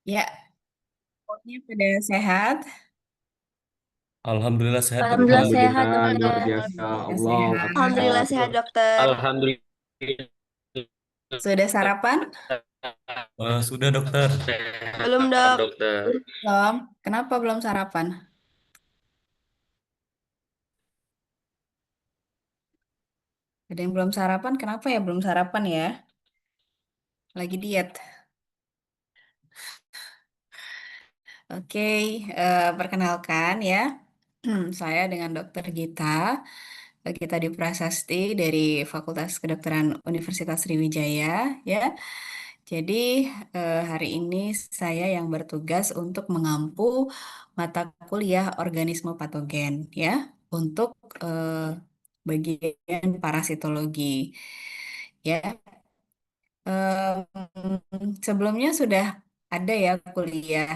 Ya, pokoknya pada sehat. Alhamdulillah sehat dokter. Alhamdulillah sehat, Alhamdulillah luar dokter. biasa. Alhamdulillah Allahu sehat. Alhamdulillah Akbar. sehat, dokter. Alhamdulillah Sudah sarapan? sudah dokter. Belum, Sehat dok. dokter. Belum. Kenapa belum sarapan? Ada yang belum sarapan? Kenapa ya belum sarapan ya? Lagi diet. Oke, perkenalkan ya. Saya dengan Dokter Gita. Gita di Prasasti dari Fakultas Kedokteran Universitas Sriwijaya ya. Jadi hari ini saya yang bertugas untuk mengampu mata kuliah organisme patogen ya untuk bagian parasitologi ya. Sebelumnya sudah ada ya kuliah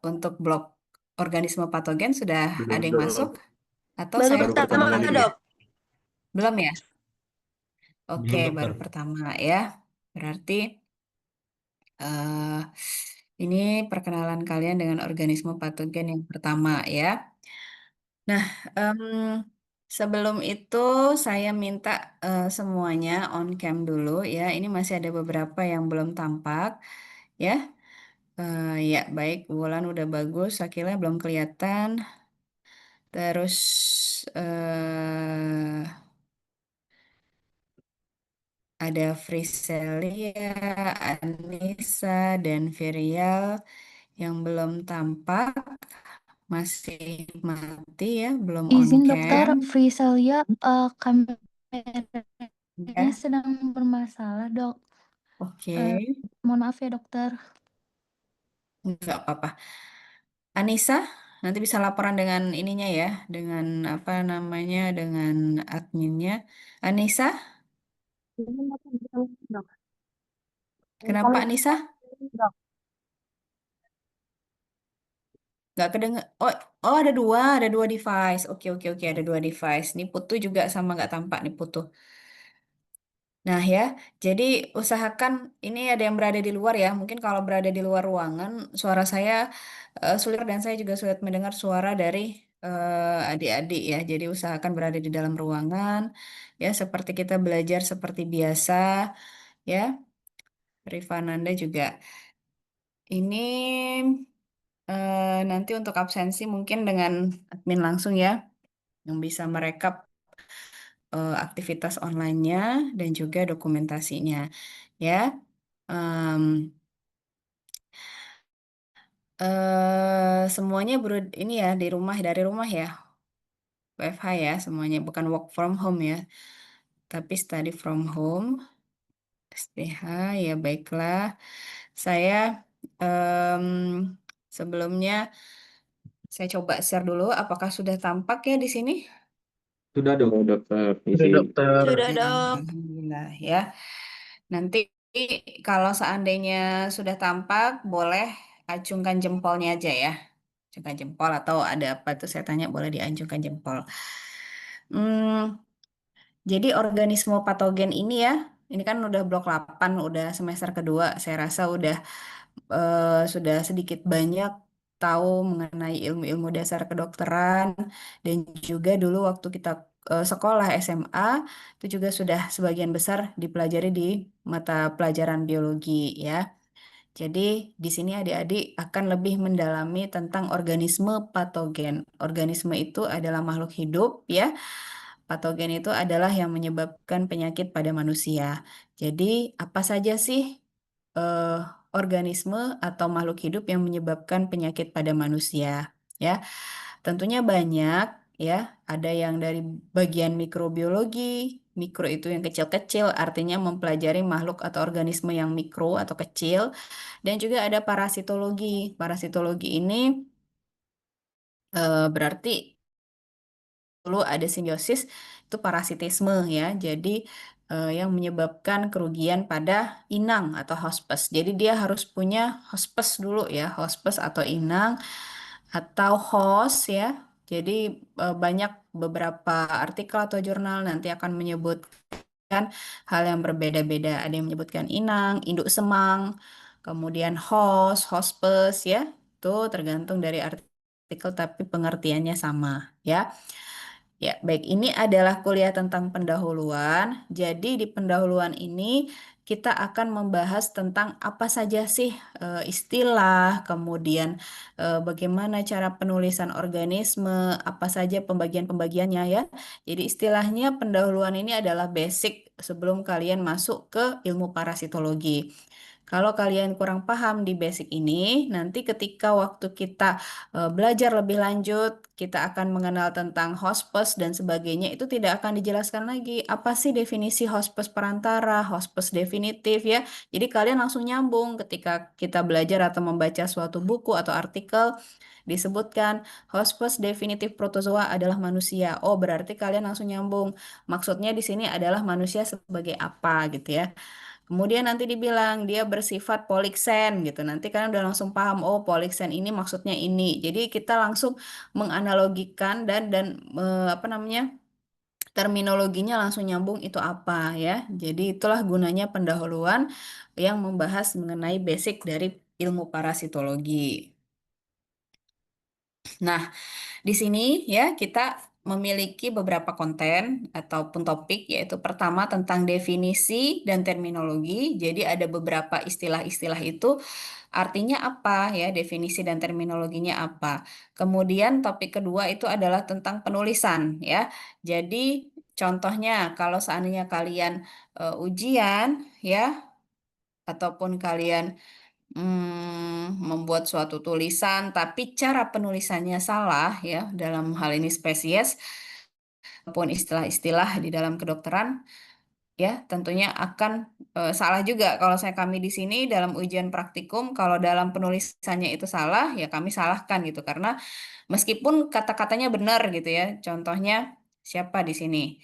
untuk blok organisme patogen sudah ada Belum yang masuk dok. atau Baru saya Baru pertama, pertama ulangi kali. ya? dok. Belum ya? Oke, Belum baru dokter. pertama ya. Berarti eh ini perkenalan kalian dengan organisme patogen yang pertama ya. Nah, em, sebelum itu saya minta semuanya on cam dulu ya. Ini masih ada beberapa yang belum tampak ya. Ya, baik. Wulan udah bagus, Sakila belum kelihatan. Terus ada Friselia, Anissa, dan Virial yang belum tampak, masih mati ya, belum on Izin dokter, cam. Frisalia, kameranya Ya, sedang bermasalah, dok. oke, Eh, Mohon maaf ya, dokter. nggak apa-apa. Anissa, nanti bisa laporan dengan ininya ya, dengan apa namanya, dengan adminnya. Anissa, kenapa Anissa? Nggak kedengar. Oh, oh ada dua device. Oke, oke, oke, ada dua device. Nih Putu juga sama nggak tampak nih Putu. Nah ya, jadi usahakan ini ada yang berada di luar ya. Mungkin kalau berada di luar ruangan, suara saya sulit dan saya juga sulit mendengar suara dari adik-adik ya. Jadi usahakan berada di dalam ruangan ya, seperti kita belajar seperti biasa ya. Rifananda juga. Ini nanti untuk absensi mungkin dengan admin langsung ya, yang bisa merekap aktivitas online-nya dan juga dokumentasinya ya. Em, Semuanya ini ya di rumah dari rumah ya, WFH ya semuanya bukan work from home ya, tapi study from home, SPH ya baiklah. Saya em, sebelumnya saya coba share dulu apakah sudah tampak ya di sini. Sudah dong dokter. Sudah Izin. dokter. Sudah, Ya, dok. alhamdulillah ya. Nanti kalau seandainya sudah tampak, boleh acungkan jempolnya aja ya. Acungkan jempol atau ada apa tuh saya tanya boleh diacungkan jempol. Hmm, jadi organisme patogen ini ya, ini kan udah blok 8, udah semester kedua. Saya rasa sudah sedikit banyak tahu mengenai ilmu-ilmu dasar kedokteran dan juga dulu waktu kita sekolah SMA itu juga sudah sebagian besar dipelajari di mata pelajaran biologi ya. Jadi di sini adik-adik akan lebih mendalami tentang organisme patogen. Organisme itu adalah makhluk hidup ya. Patogen itu adalah yang menyebabkan penyakit pada manusia. Jadi apa saja sih eh, organisme atau makhluk hidup yang menyebabkan penyakit pada manusia? Ya, tentunya banyak ya. Ada yang dari bagian mikrobiologi. Mikro itu yang kecil-kecil, artinya mempelajari makhluk atau organisme yang mikro atau kecil. Dan juga ada parasitologi. Parasitologi ini berarti dulu ada simbiosis, itu parasitisme ya. Jadi yang menyebabkan kerugian pada inang atau hospes. Jadi dia harus punya hospes dulu ya, hospes atau inang atau host ya. Jadi banyak beberapa artikel atau jurnal nanti akan menyebutkan hal yang berbeda-beda. Ada yang menyebutkan inang, induk semang, kemudian host, hospes ya. Itu tergantung dari artikel tapi pengertiannya sama ya. Ya, baik. Ini adalah kuliah tentang pendahuluan. Jadi di pendahuluan ini kita akan membahas tentang apa saja sih istilah, kemudian bagaimana cara penulisan organisme, apa saja pembagian-pembagiannya ya. Jadi istilahnya pendahuluan ini adalah basic sebelum kalian masuk ke ilmu parasitologi. Kalau kalian kurang paham di basic ini, nanti ketika waktu kita belajar lebih lanjut, kita akan mengenal tentang hospes dan sebagainya. Itu tidak akan dijelaskan lagi. Apa sih definisi hospes perantara, hospes definitif ya. Jadi kalian langsung nyambung ketika kita belajar atau membaca suatu buku atau artikel disebutkan hospes definitif protozoa adalah manusia. Oh, berarti kalian langsung nyambung. Maksudnya di sini adalah manusia sebagai apa gitu ya. Kemudian nanti dibilang dia bersifat poliksen gitu. Nanti kalian udah langsung paham, oh poliksen ini maksudnya ini. Jadi kita langsung menganalogikan dan apa namanya terminologinya langsung nyambung itu apa ya. Jadi itulah gunanya pendahuluan yang membahas mengenai basic dari ilmu parasitologi. Nah, di sini ya kita memiliki beberapa konten ataupun topik yaitu pertama tentang definisi dan terminologi. Jadi ada beberapa istilah-istilah itu artinya apa ya, definisi dan terminologinya apa. Kemudian topik kedua itu adalah tentang penulisan ya. Jadi contohnya kalau seandainya kalian ujian ya ataupun kalian membuat suatu tulisan, tapi cara penulisannya salah ya dalam hal ini spesies maupun istilah-istilah di dalam kedokteran ya tentunya akan salah juga. Kalau saya kami di sini dalam ujian praktikum, kalau dalam penulisannya itu salah ya kami salahkan gitu karena meskipun kata-katanya benar gitu ya. Contohnya siapa di sini?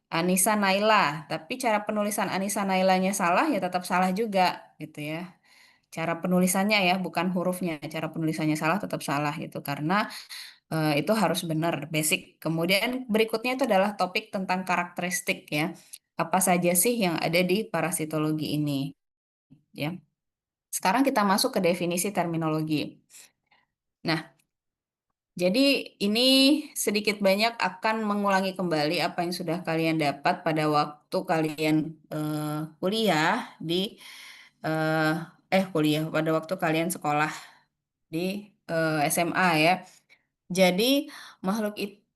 Anissa Naila, tapi cara penulisan Anissa Nailanya salah ya tetap salah juga gitu ya. Cara penulisannya ya, bukan hurufnya. Cara penulisannya salah tetap salah gitu karena itu harus benar basic. Kemudian berikutnya itu adalah topik tentang karakteristik ya. Apa saja sih yang ada di parasitologi ini ya. Sekarang kita masuk ke definisi terminologi. Nah, jadi ini sedikit banyak akan mengulangi kembali apa yang sudah kalian dapat pada waktu kalian kuliah di eh, kuliah pada waktu kalian sekolah di SMA ya. Jadi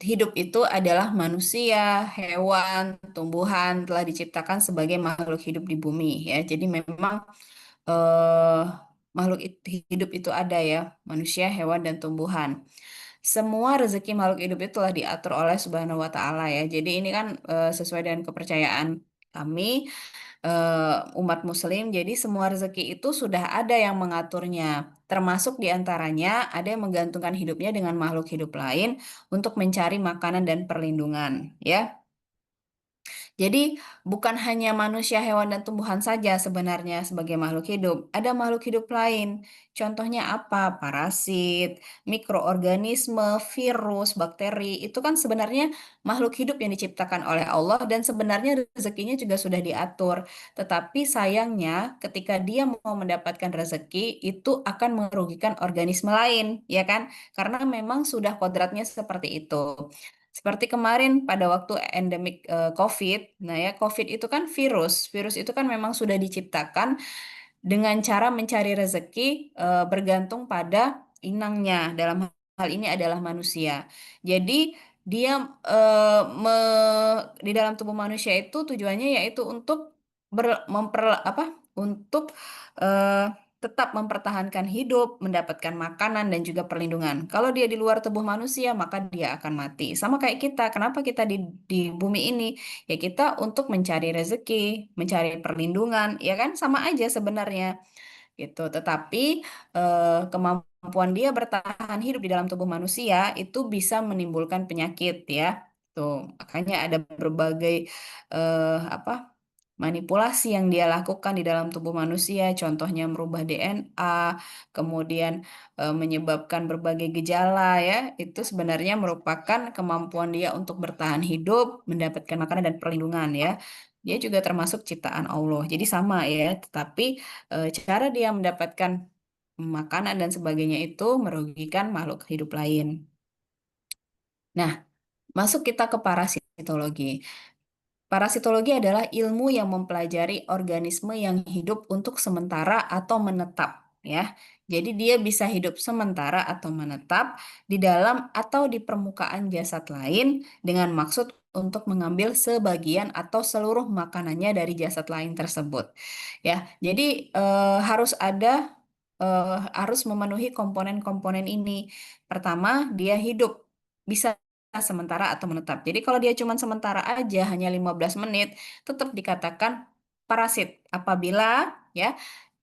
hidup itu adalah manusia, hewan, tumbuhan telah diciptakan sebagai makhluk hidup di bumi ya. Jadi memang eh, hidup itu ada ya, manusia, hewan, dan tumbuhan. Semua rezeki makhluk hidup itu telah diatur oleh Subhanahu wa Ta'ala ya. Jadi ini kan sesuai dengan kepercayaan kami umat Muslim. Jadi semua rezeki itu sudah ada yang mengaturnya. Termasuk diantaranya ada yang menggantungkan hidupnya dengan makhluk hidup lain untuk mencari makanan dan perlindungan. Ya, jadi bukan hanya manusia, hewan, dan tumbuhan saja sebenarnya sebagai makhluk hidup. Ada makhluk hidup lain. Contohnya apa? Parasit, mikroorganisme, virus, bakteri. Itu kan sebenarnya makhluk hidup yang diciptakan oleh Allah dan sebenarnya rezekinya juga sudah diatur. Tetapi sayangnya ketika dia mau mendapatkan rezeki itu akan merugikan organisme lain, ya kan? Karena memang sudah kodratnya seperti itu. Seperti kemarin pada waktu endemik COVID, nah ya COVID itu kan virus. Virus itu kan memang sudah diciptakan dengan cara mencari rezeki bergantung pada inangnya. Dalam hal ini adalah manusia. Jadi dia di dalam tubuh manusia itu tujuannya yaitu untuk untuk eh, tetap mempertahankan hidup, mendapatkan makanan dan juga perlindungan. Kalau dia di luar tubuh manusia, maka dia akan mati. Sama kayak kita. Kenapa kita di bumi ini? Ya kita untuk mencari rezeki, mencari perlindungan, ya kan? Sama aja sebenarnya gitu. Tetapi kemampuan dia bertahan hidup di dalam tubuh manusia itu bisa menimbulkan penyakit ya. Tuh, makanya ada berbagai apa manipulasi yang dia lakukan di dalam tubuh manusia, contohnya merubah DNA, kemudian menyebabkan berbagai gejala ya. Itu sebenarnya merupakan kemampuan dia untuk bertahan hidup, mendapatkan makanan dan perlindungan ya. dia juga termasuk ciptaan Allah. Jadi sama ya, tetapi cara dia mendapatkan makanan dan sebagainya itu merugikan makhluk hidup lain. Nah, masuk kita ke parasitologi. Parasitologi adalah ilmu yang mempelajari organisme yang hidup untuk sementara atau menetap, ya. Jadi dia bisa hidup sementara atau menetap di dalam atau di permukaan jasad lain dengan maksud untuk mengambil sebagian atau seluruh makanannya dari jasad lain tersebut. Ya, jadi harus memenuhi komponen-komponen ini. Pertama, dia hidup bisa sementara atau menetap. Jadi kalau dia cuma sementara aja hanya 15 menit tetap dikatakan parasit. Apabila ya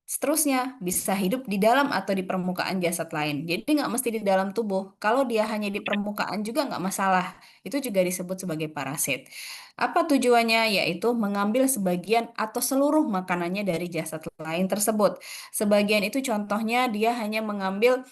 seterusnya bisa hidup di dalam atau di permukaan jasad lain. Jadi nggak mesti di dalam tubuh. Kalau dia hanya di permukaan juga nggak masalah. Itu juga disebut sebagai parasit. Apa tujuannya? Yaitu mengambil sebagian atau seluruh makanannya dari jasad lain tersebut. Sebagian itu contohnya dia hanya mengambil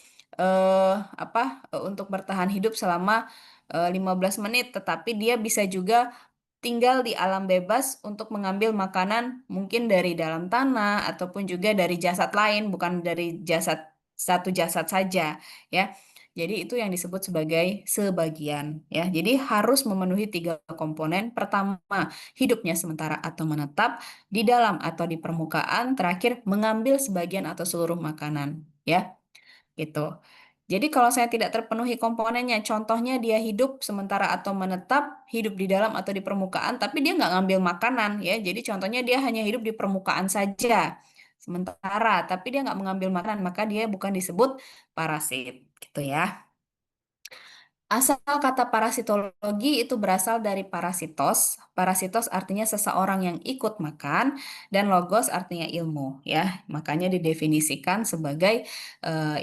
apa untuk bertahan hidup selama 15 menit, tetapi dia bisa juga tinggal di alam bebas untuk mengambil makanan mungkin dari dalam tanah ataupun juga dari jasad lain, bukan dari jasad satu jasad saja, ya. Jadi itu yang disebut sebagai sebagian, ya. Jadi harus memenuhi tiga komponen. Pertama, hidupnya sementara atau menetap di dalam atau di permukaan. Terakhir, mengambil sebagian atau seluruh makanan, ya. Gitu. Jadi kalau saya tidak terpenuhi komponennya, contohnya dia hidup sementara atau menetap, hidup di dalam atau di permukaan, tapi dia nggak ngambil makanan ya. Jadi contohnya dia hanya hidup di permukaan saja, sementara, tapi dia nggak mengambil makanan, maka dia bukan disebut parasit, gitu ya. Asal kata parasitologi itu berasal dari parasitos. Parasitos artinya seseorang yang ikut makan dan logos artinya ilmu ya. Makanya didefinisikan sebagai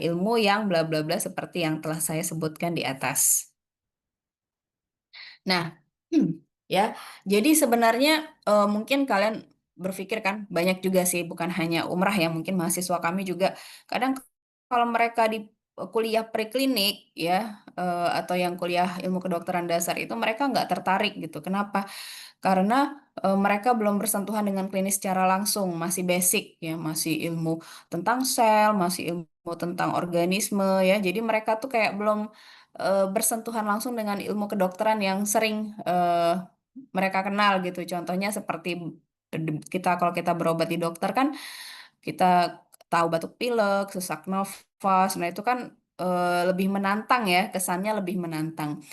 ilmu yang bla bla bla seperti yang telah saya sebutkan di atas. Nah, ya. Jadi sebenarnya mungkin kalian berpikir kan banyak juga sih bukan hanya umrah ya, mungkin mahasiswa kami juga kadang kalau mereka di kuliah preklinik ya atau yang kuliah ilmu kedokteran dasar itu mereka nggak tertarik gitu. Kenapa? Karena mereka belum bersentuhan dengan klinis secara langsung, masih basic ya, masih ilmu tentang sel, masih ilmu tentang organisme ya. Jadi mereka tuh kayak belum bersentuhan langsung dengan ilmu kedokteran yang sering mereka kenal gitu. Contohnya seperti kalau kita berobat di dokter kan kita tahu batuk pilek, sesak nafas. Nah, itu kan lebih menantang ya, kesannya lebih menantang.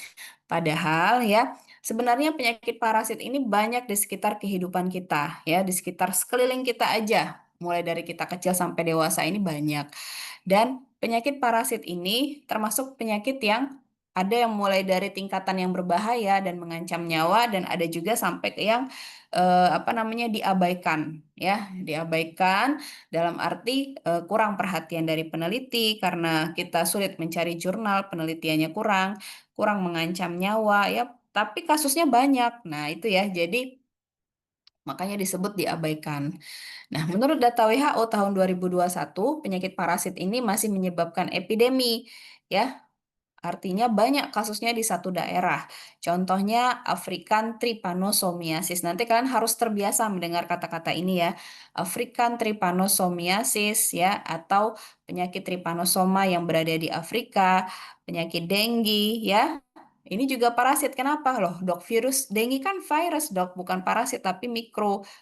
Padahal ya, sebenarnya penyakit parasit ini banyak di sekitar kehidupan kita, ya, di sekitar sekeliling kita aja. Mulai dari kita kecil sampai dewasa ini banyak. Dan penyakit parasit ini termasuk penyakit yang ada yang mulai dari tingkatan yang berbahaya dan mengancam nyawa dan ada juga sampai ke yang apa namanya diabaikan, ya, diabaikan dalam arti kurang perhatian dari peneliti karena kita sulit mencari jurnal penelitiannya kurang kurang mengancam nyawa ya, tapi kasusnya banyak. Nah, itu ya. Jadi makanya disebut diabaikan. Nah, menurut data WHO tahun 2021, penyakit parasit ini masih menyebabkan epidemi ya. Artinya banyak kasusnya di satu daerah. Contohnya African trypanosomiasis. Nanti kalian harus terbiasa mendengar kata-kata ini ya. African trypanosomiasis ya atau penyakit trypanosoma yang berada di Afrika, penyakit dengue ya. Ini juga parasit. Kenapa loh, dok? Virus dengue kan virus, dok, bukan parasit tapi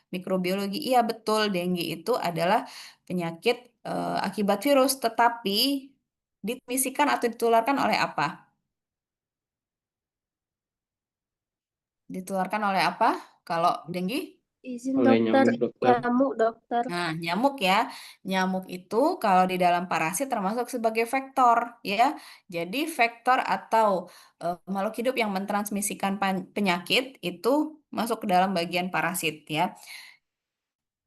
mikrobiologi. Iya betul, dengue itu adalah penyakit akibat virus, tetapi ditransmisikan atau ditularkan oleh apa? Ditularkan oleh apa? Kalau dengue? Izin Oleh dokter, nyamuk, dokter. nyamuk dokter. Nah, nyamuk ya. Nyamuk itu kalau di dalam parasit termasuk sebagai vektor ya. Jadi vektor atau makhluk hidup yang mentransmisikan penyakit itu masuk ke dalam bagian parasit ya.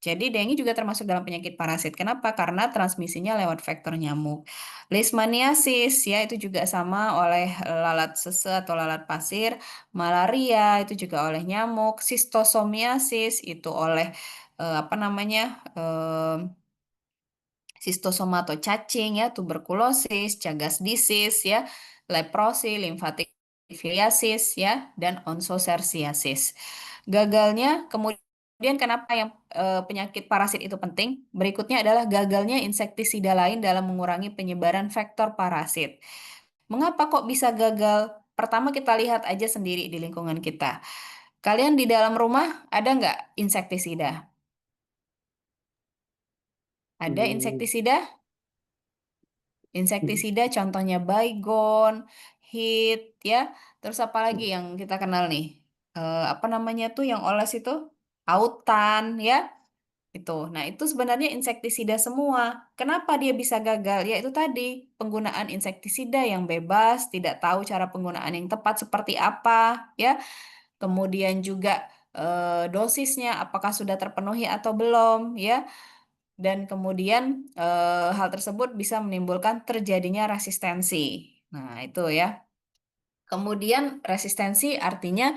Jadi dengue juga termasuk dalam penyakit parasit. Kenapa? Karena transmisinya lewat vektor nyamuk. Leishmaniasis ya itu juga sama oleh lalat sese atau lalat pasir. Malaria itu juga oleh nyamuk. Sistosomiasis itu oleh apa namanya? Sistosoma atau cacing ya, tuberkulosis, Chagas disease ya, leprosi, lymphatic filiasis ya, dan onchocerciasis. Gagalnya kemudian kenapa yang penyakit parasit itu penting? Berikutnya adalah gagalnya insektisida lain dalam mengurangi penyebaran vektor parasit. Mengapa kok bisa gagal? Pertama kita lihat aja sendiri di lingkungan kita. Kalian di dalam rumah ada nggak insektisida? Ada Hmm, insektisida? Insektisida contohnya Baygon, Hit, ya. Terus apa lagi yang kita kenal nih? Apa namanya tuh yang oles itu? Autan, ya. Itu. Nah, itu sebenarnya insektisida semua. Kenapa dia bisa gagal? Ya itu tadi, penggunaan insektisida yang bebas, tidak tahu cara penggunaan yang tepat seperti apa, ya. Kemudian juga dosisnya apakah sudah terpenuhi atau belum, ya. Dan kemudian hal tersebut bisa menimbulkan terjadinya resistensi. Nah, itu ya. Kemudian resistensi artinya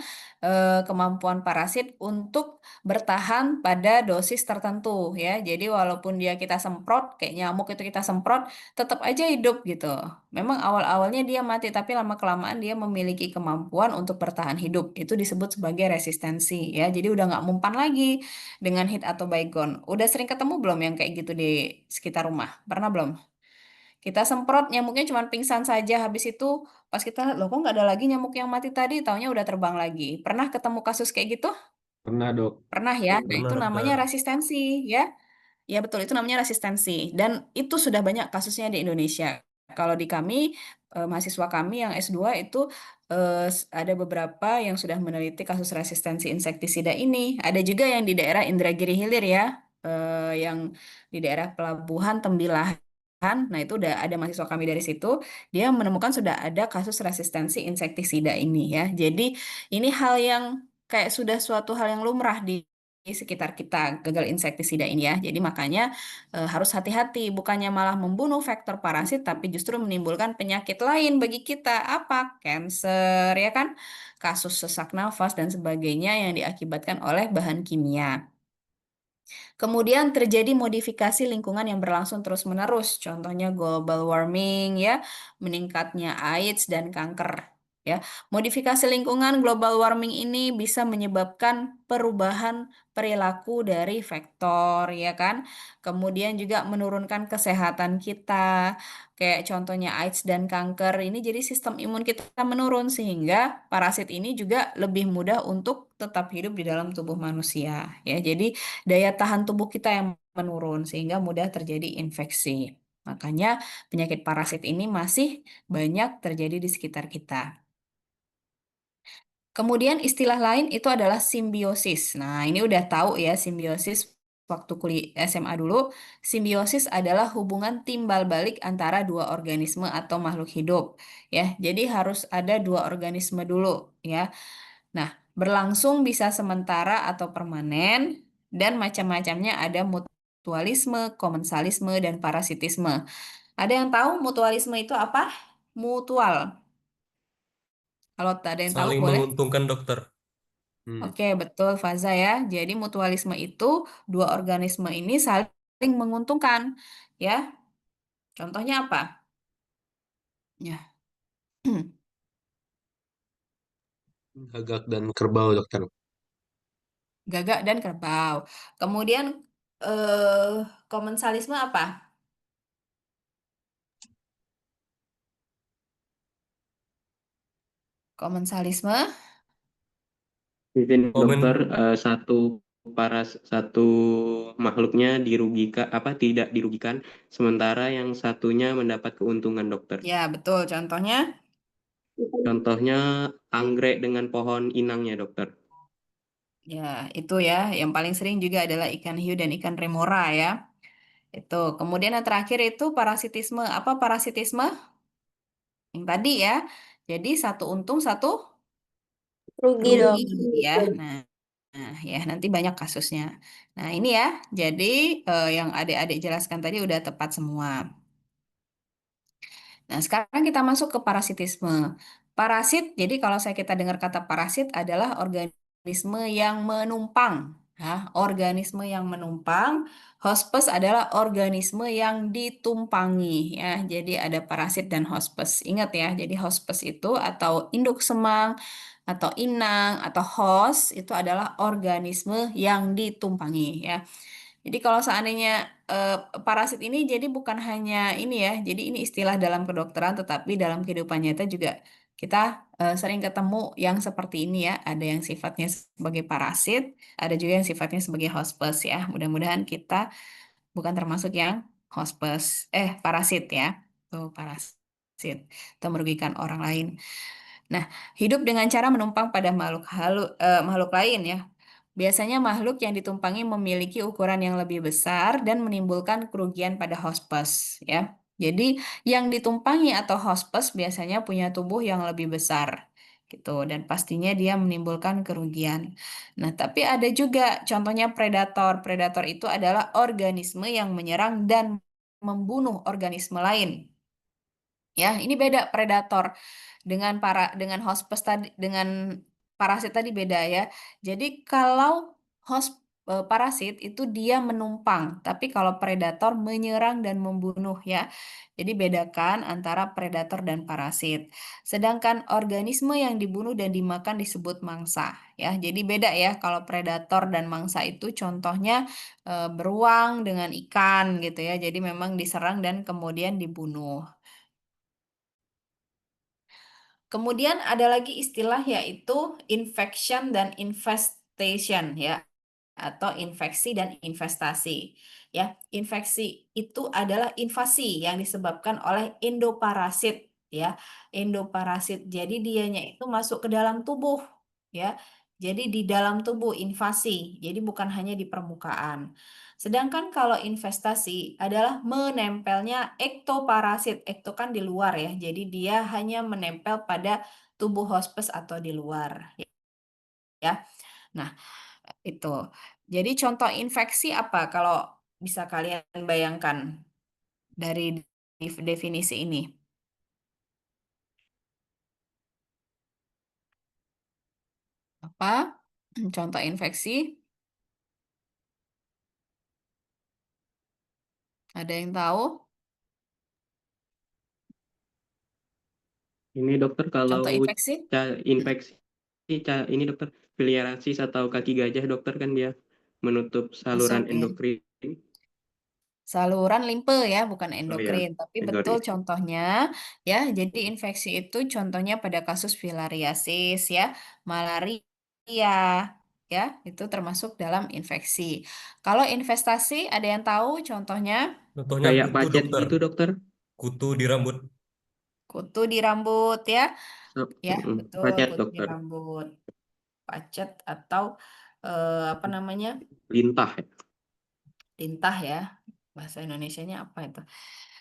kemampuan parasit untuk bertahan pada dosis tertentu ya. Jadi walaupun dia kita semprot, kayak nyamuk itu kita semprot, tetap aja hidup gitu. Memang awal-awalnya dia mati, tapi lama-kelamaan dia memiliki kemampuan untuk bertahan hidup. Itu disebut sebagai resistensi ya. Jadi udah nggak mempan lagi dengan hit atau baygon. Udah sering ketemu belum yang kayak gitu di sekitar rumah? Pernah belum? Kita semprot nyamuknya cuma pingsan saja. Habis itu pas kita lihat, loh kok nggak ada lagi nyamuk yang mati tadi, taunya udah terbang lagi. Pernah ketemu kasus kayak gitu? pernah dok. Pernah ya. Nah, Pernah itu namanya dokter. resistensi ya. Ya betul, itu namanya resistensi. Dan itu sudah banyak kasusnya di Indonesia. Kalau di kami, mahasiswa kami yang S2 itu ada beberapa yang sudah meneliti kasus resistensi insektisida ini. Ada juga yang di daerah Indragiri Hilir ya, yang di daerah Pelabuhan Tembilahan. Nah, itu udah ada mahasiswa kami dari situ. Dia menemukan sudah ada kasus resistensi insektisida ini ya. Jadi ini hal yang kayak sudah suatu hal yang lumrah di sekitar kita gagal insektisida ini ya. Jadi makanya harus hati-hati, bukannya malah membunuh vektor parasit, tapi justru menimbulkan penyakit lain bagi kita. Apa? Cancer ya kan? Kasus sesak nafas dan sebagainya yang diakibatkan oleh bahan kimia. Kemudian terjadi modifikasi lingkungan yang berlangsung terus-menerus, contohnya global warming ya, meningkatnya AIDS dan kanker. Ya, modifikasi lingkungan global warming ini bisa menyebabkan perubahan perilaku dari vektor, ya kan? Kemudian juga menurunkan kesehatan kita, kayak contohnya AIDS dan kanker. Ini jadi sistem imun kita menurun sehingga parasit ini juga lebih mudah untuk tetap hidup di dalam tubuh manusia. Ya, jadi daya tahan tubuh kita yang menurun sehingga mudah terjadi infeksi. Makanya penyakit parasit ini masih banyak terjadi di sekitar kita. Kemudian istilah lain itu adalah simbiosis. Nah, ini udah tahu ya simbiosis waktu kuliah SMA dulu. Simbiosis adalah hubungan timbal balik antara dua organisme atau makhluk hidup. Ya, jadi harus ada dua organisme dulu ya. Nah, berlangsung bisa sementara atau permanen dan macam-macamnya ada mutualisme, komensalisme, dan parasitisme. Ada yang tahu mutualisme itu apa? Mutual. Kalau tak ada yang tahu Saling boleh. menguntungkan dokter. Oke, betul Faza ya. Jadi mutualisme itu dua organisme ini saling menguntungkan. Ya, contohnya apa? Ya, Gagak dan kerbau dokter. gagak dan kerbau. Kemudian eh, komensalisme apa? Komensalisme. Di sini dokter, Komen satu makhluknya dirugikan apa tidak dirugikan, sementara yang satunya mendapat keuntungan dokter. Ya, betul. Contohnya, Contohnya anggrek dengan pohon inangnya dokter. ya itu ya. Yang paling sering juga adalah ikan hiu dan ikan remora ya. Itu. Kemudian yang terakhir itu parasitisme. Apa parasitisme? Yang tadi ya. Jadi satu untung, satu Rugi rugi dong. ya. Nah, ya nanti banyak kasusnya. Nah, ini ya. Jadi yang adik-adik jelaskan tadi udah tepat semua. Nah, sekarang kita masuk ke parasitisme. Parasit, jadi kalau kita dengar kata parasit adalah organisme yang menumpang. Ya, organisme yang menumpang, hospes adalah organisme yang ditumpangi ya. Jadi ada parasit dan hospes. Ingat ya, jadi hospes itu atau induk semang atau inang atau host itu adalah organisme yang ditumpangi ya. Jadi kalau seandainya eh, parasit ini jadi bukan hanya ini ya, jadi ini istilah dalam kedokteran, tetapi dalam kehidupan nyata juga kita sering ketemu yang seperti ini ya. Ada yang sifatnya sebagai parasit, ada juga yang sifatnya sebagai hospes ya. Mudah-mudahan kita bukan termasuk yang hospes, parasit ya. Tuh parasit, atau merugikan orang lain. Nah, hidup dengan cara menumpang pada makhluk lain ya. Biasanya makhluk yang ditumpangi memiliki ukuran yang lebih besar dan menimbulkan kerugian pada hospes ya. Jadi, yang ditumpangi atau hospes biasanya punya tubuh yang lebih besar gitu dan pastinya dia menimbulkan kerugian. Nah, tapi ada juga contohnya predator. Predator itu adalah organisme yang menyerang dan membunuh organisme lain. Ya, ini beda predator dengan hospes tadi dengan parasit tadi beda ya. Jadi kalau parasit itu dia menumpang, tapi kalau predator menyerang dan membunuh ya. Jadi bedakan antara predator dan parasit. Sedangkan organisme yang dibunuh dan dimakan disebut mangsa ya. Jadi beda ya kalau predator dan mangsa itu contohnya beruang dengan ikan gitu ya. Jadi memang diserang dan kemudian dibunuh. Kemudian ada lagi istilah yaitu infection dan infestation ya atau infeksi dan investasi. Ya, infeksi itu adalah invasi yang disebabkan oleh endoparasit ya. Endoparasit. Jadi dianya itu masuk ke dalam tubuh ya. Jadi di dalam tubuh invasi. Jadi bukan hanya di permukaan. Sedangkan kalau investasi adalah menempelnya ektoparasit. Ekto kan di luar ya. Jadi dia hanya menempel pada tubuh hospes atau di luar ya. Nah, itu. Jadi contoh infeksi apa kalau bisa kalian bayangkan dari definisi ini? Apa? Contoh infeksi? Ada yang tahu? Ini dokter kalau Contoh infeksi? infeksi ini dokter filariasis atau kaki gajah dokter kan dia menutup saluran Masuk ya. endokrin. Saluran limpe ya, bukan Oh ya, endokrin. Tapi betul endokrin. contohnya ya. Jadi infeksi itu contohnya pada kasus filariasis ya, malaria ya, itu termasuk dalam infeksi. Kalau investasi ada yang tahu contohnya? Contohnya Kayak kutu, pacet dokter. gitu dokter. Kutu di rambut. Kutu di rambut ya. Ya, betul Pacet kutu di dokter. rambut, pacet atau apa namanya? Lintah ya. Lintah ya. Bahasa Indonesianya apa itu?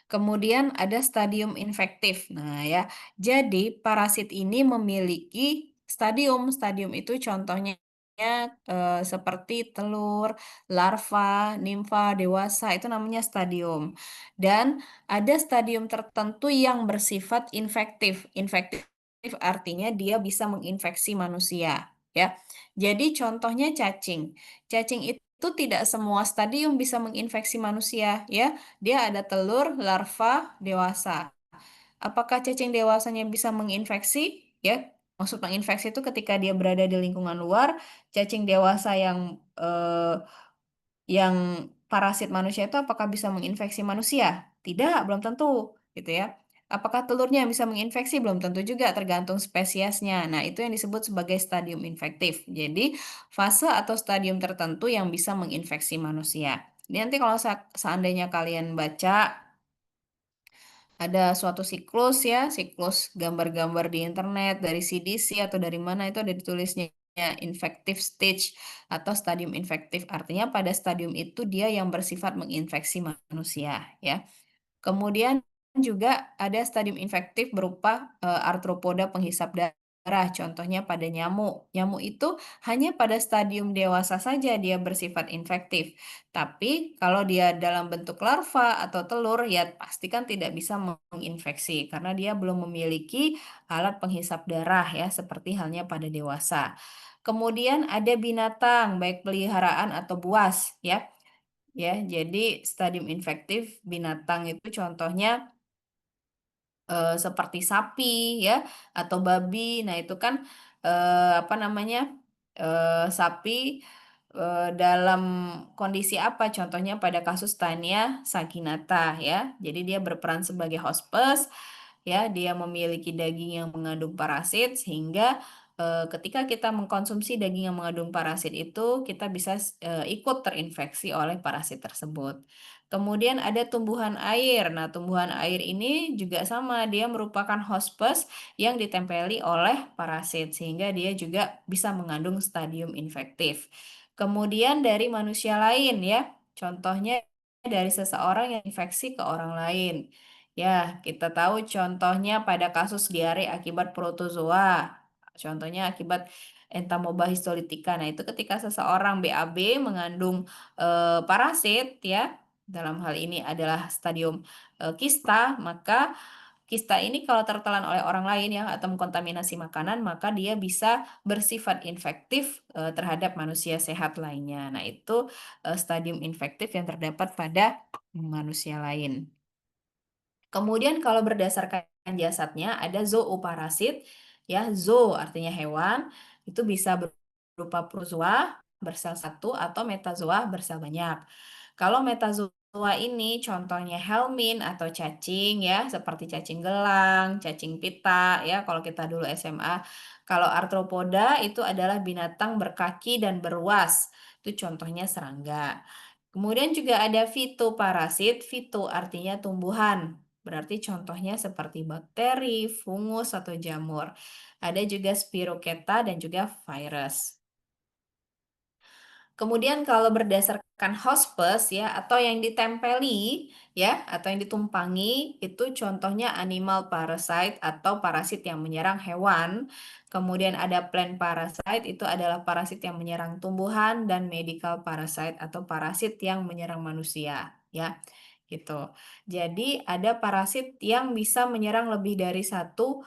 Kemudian ada stadium infektif. Nah, ya. Jadi parasit ini memiliki stadium. Stadium itu contohnya seperti telur, larva, nimfa, dewasa itu namanya stadium. Dan ada stadium tertentu yang bersifat infektif. Infektif artinya dia bisa menginfeksi manusia, ya. Jadi contohnya cacing. Cacing itu tidak semua stadium bisa menginfeksi manusia, ya. Dia ada telur, larva, dewasa. Apakah cacing dewasanya bisa menginfeksi? Ya, maksud menginfeksi itu ketika dia berada di lingkungan luar, cacing dewasa yang parasit manusia itu apakah bisa menginfeksi manusia? Tidak, belum tentu, gitu ya. Apakah telurnya bisa menginfeksi? Belum tentu juga, tergantung spesiesnya. Nah, itu yang disebut sebagai stadium infektif. Jadi, fase atau stadium tertentu yang bisa menginfeksi manusia. Jadi nanti kalau seandainya kalian baca ada suatu siklus ya, siklus gambar-gambar di internet dari CDC atau dari mana itu ada ditulisnya infective stage atau stadium infektif. Artinya pada stadium itu dia yang bersifat menginfeksi manusia ya. Kemudian juga ada stadium infektif berupa arthropoda penghisap darah, contohnya pada nyamuk. Nyamuk itu hanya pada stadium dewasa saja dia bersifat infektif. Tapi kalau dia dalam bentuk larva atau telur, ya pastikan tidak bisa menginfeksi karena dia belum memiliki alat penghisap darah ya, seperti halnya pada dewasa. Kemudian ada binatang, baik peliharaan atau buas, ya. Ya, jadi stadium infektif binatang itu contohnya seperti sapi ya atau babi. Nah, itu kan apa namanya? Sapi dalam kondisi apa? Contohnya pada kasus Tania saginata ya. Jadi dia berperan sebagai hospes ya, dia memiliki daging yang mengandung parasit sehingga ketika kita mengkonsumsi daging yang mengandung parasit itu kita bisa ikut terinfeksi oleh parasit tersebut. Kemudian ada tumbuhan air. Nah, tumbuhan air ini juga sama, dia merupakan hospes yang ditempeli oleh parasit sehingga dia juga bisa mengandung stadium infektif. Kemudian dari manusia lain ya, contohnya dari seseorang yang infeksi ke orang lain. Ya, kita tahu contohnya pada kasus diare akibat protozoa. Contohnya akibat Entamoeba histolytica. Nah, itu ketika seseorang BAB mengandung parasit ya, dalam hal ini adalah stadium kista, maka kista ini kalau tertelan oleh orang lain ya atau mengkontaminasi makanan, maka dia bisa bersifat infektif terhadap manusia sehat lainnya. Nah, itu stadium infektif yang terdapat pada manusia lain. Kemudian kalau berdasarkan jasadnya ada zooparasit, ya zoo artinya hewan, itu bisa berupa prozoa bersel satu atau metazoa bersel banyak. Kalau metazoa ini contohnya helmin atau cacing ya, seperti cacing gelang, cacing pita ya kalau kita dulu SMA. Kalau arthropoda itu adalah binatang berkaki dan beruas. Itu contohnya serangga. Kemudian juga ada fitoparasit, fito artinya tumbuhan. Berarti contohnya seperti bakteri, fungus, atau jamur. Ada juga spirocheta dan juga virus. Kemudian kalau berdasarkan hospes ya atau yang ditempeli ya atau yang ditumpangi itu contohnya animal parasite atau parasit yang menyerang hewan. Kemudian ada plant parasite itu adalah parasit yang menyerang tumbuhan dan medical parasite atau parasit yang menyerang manusia ya. Gitu. Jadi ada parasit yang bisa menyerang lebih dari satu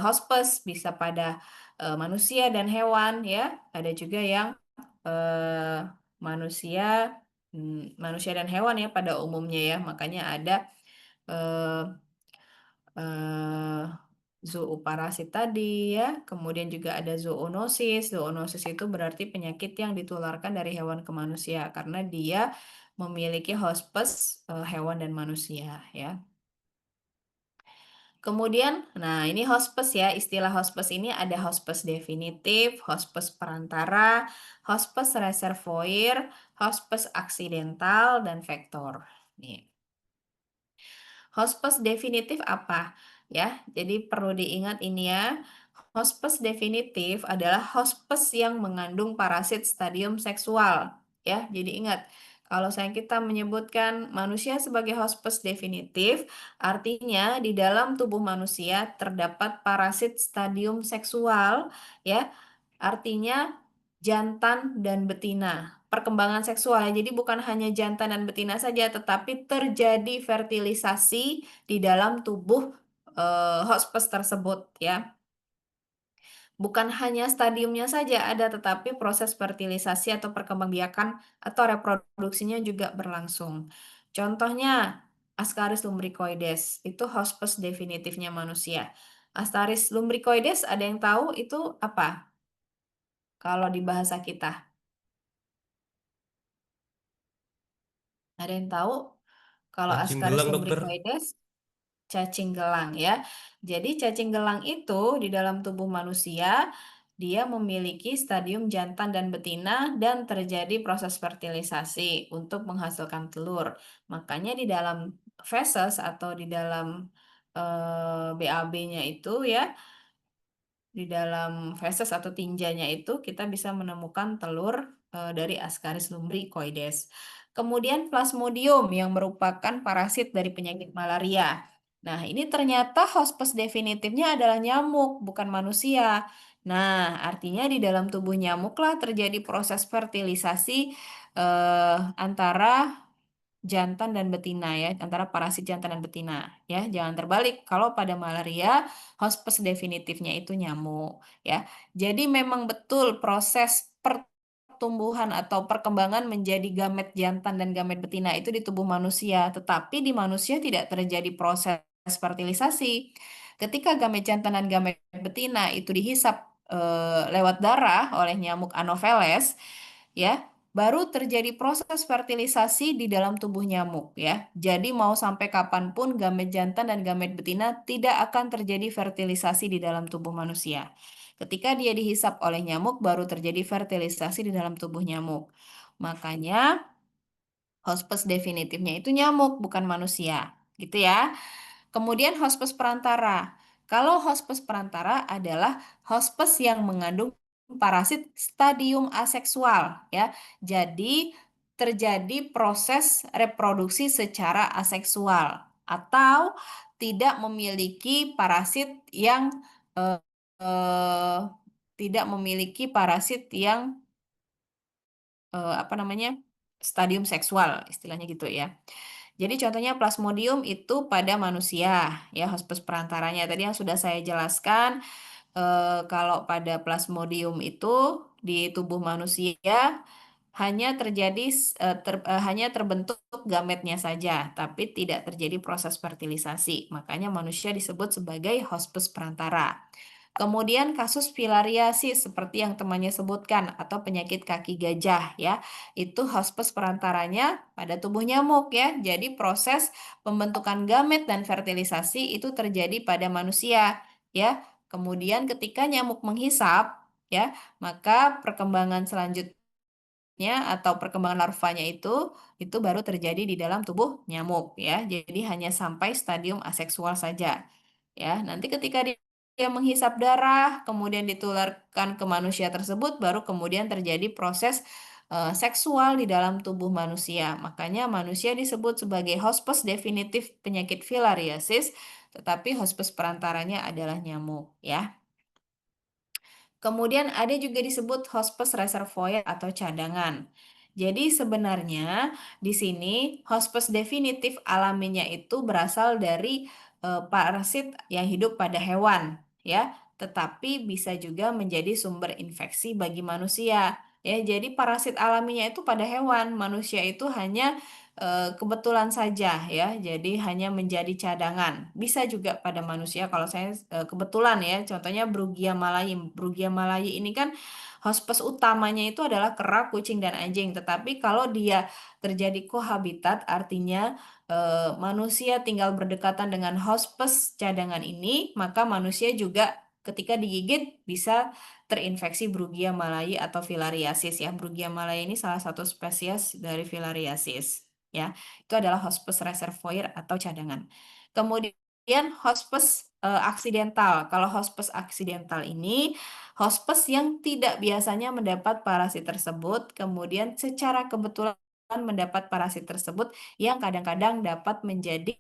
hospes bisa pada manusia dan hewan ya. Ada juga yang eh, manusia manusia dan hewan ya pada umumnya ya makanya ada eh, eh, zooparasit tadi ya kemudian juga ada zoonosis. Zoonosis itu berarti penyakit yang ditularkan dari hewan ke manusia karena dia memiliki hospes hewan dan manusia ya. Kemudian, nah ini hospes ya, istilah hospes ini ada hospes definitif, hospes perantara, hospes reservoir, hospes aksidental, dan vektor. Nih. Hospes definitif apa? Ya, jadi perlu diingat ini ya. Hospes definitif adalah hospes yang mengandung parasit stadium seksual. Ya, jadi ingat, kalau saya kita menyebutkan manusia sebagai hospes definitif, artinya di dalam tubuh manusia terdapat parasit stadium seksual, ya. Artinya jantan dan betina. Perkembangan seksual ya. Jadi bukan hanya jantan dan betina saja, tetapi terjadi fertilisasi di dalam tubuh hospes tersebut ya. Bukan hanya stadiumnya saja ada, tetapi proses fertilisasi atau perkembangbiakan atau reproduksinya juga berlangsung. Contohnya, Ascaris lumbricoides itu hospes definitifnya manusia. Ascaris lumbricoides ada yang tahu itu apa? Kalau di bahasa kita, ada yang tahu? Kalau Cacing Ascaris gelang, dokter. lumbricoides cacing gelang ya. Jadi cacing gelang itu di dalam tubuh manusia dia memiliki stadium jantan dan betina dan terjadi proses fertilisasi untuk menghasilkan telur. Makanya di dalam feses atau di dalam BAB-nya itu ya di dalam feses atau tinjanya itu kita bisa menemukan telur dari Ascaris lumbricoides. Kemudian Plasmodium yang merupakan parasit dari penyakit malaria. Nah, ini ternyata hospes definitifnya adalah nyamuk, bukan manusia. Nah, artinya di dalam tubuh nyamuklah terjadi proses fertilisasi antara jantan dan betina ya, antara parasit jantan dan betina ya. Jangan terbalik. Kalau pada malaria, hospes definitifnya itu nyamuk ya. Jadi memang betul proses pertumbuhan atau perkembangan menjadi gamet jantan dan gamet betina itu di tubuh manusia, tetapi di manusia tidak terjadi proses fertilisasi. Ketika gamet jantan dan gamet betina itu dihisap lewat darah oleh nyamuk Anopheles, ya, baru terjadi proses fertilisasi di dalam tubuh nyamuk ya. Jadi mau sampai kapanpun gamet jantan dan gamet betina tidak akan terjadi fertilisasi di dalam tubuh manusia. Ketika dia dihisap oleh nyamuk baru terjadi fertilisasi di dalam tubuh nyamuk. Makanya hospes definitifnya itu nyamuk bukan manusia, gitu ya. Kemudian hospes perantara. Kalau hospes perantara adalah hospes yang mengandung parasit stadium aseksual ya. Jadi terjadi proses reproduksi secara aseksual atau tidak memiliki parasit yang eh, eh, tidak memiliki parasit yang apa namanya? Stadium seksual istilahnya gitu ya. Jadi contohnya plasmodium itu pada manusia, ya hospes perantaranya. Tadi yang sudah saya jelaskan, kalau pada plasmodium itu di tubuh manusia hanya terjadi hanya terbentuk gametnya saja, tapi tidak terjadi proses fertilisasi. Makanya manusia disebut sebagai hospes perantara. Kemudian kasus filariasis seperti yang temannya sebutkan atau penyakit kaki gajah ya. Itu hospes perantaranya pada tubuh nyamuk ya. Jadi proses pembentukan gamet dan fertilisasi itu terjadi pada manusia ya. Kemudian ketika nyamuk menghisap ya, maka perkembangan selanjutnya atau perkembangan larvanya itu baru terjadi di dalam tubuh nyamuk ya. Jadi hanya sampai stadium aseksual saja. Ya, nanti ketika dia menghisap darah, kemudian ditularkan ke manusia tersebut, baru kemudian terjadi proses seksual di dalam tubuh manusia. Makanya manusia disebut sebagai hospes definitif penyakit filariasis, tetapi hospes perantaranya adalah nyamuk ya. Kemudian ada juga disebut hospes reservoir atau cadangan. Jadi sebenarnya di sini hospes definitif alaminya itu berasal dari parasit yang hidup pada hewan, ya. Tetapi bisa juga menjadi sumber infeksi bagi manusia. Ya, jadi parasit alaminya itu pada hewan, manusia itu hanya kebetulan saja ya. Jadi hanya menjadi cadangan. Bisa juga pada manusia kalau saya kebetulan ya. Contohnya Brugia malayi. Brugia malayi ini kan hospes utamanya itu adalah kera, kucing dan anjing. Tetapi kalau dia terjadi kohabitat artinya manusia tinggal berdekatan dengan hospes cadangan ini, maka manusia juga ketika digigit bisa terinfeksi Brugia malayi atau filariasis ya. Brugia malayi ini salah satu spesies dari filariasis ya. Itu adalah hospes reservoir atau cadangan. Kemudian hospes aksidental. Kalau hospes aksidental ini hospes yang tidak biasanya mendapat parasit tersebut, kemudian secara kebetulan mendapat parasit tersebut yang kadang-kadang dapat menjadi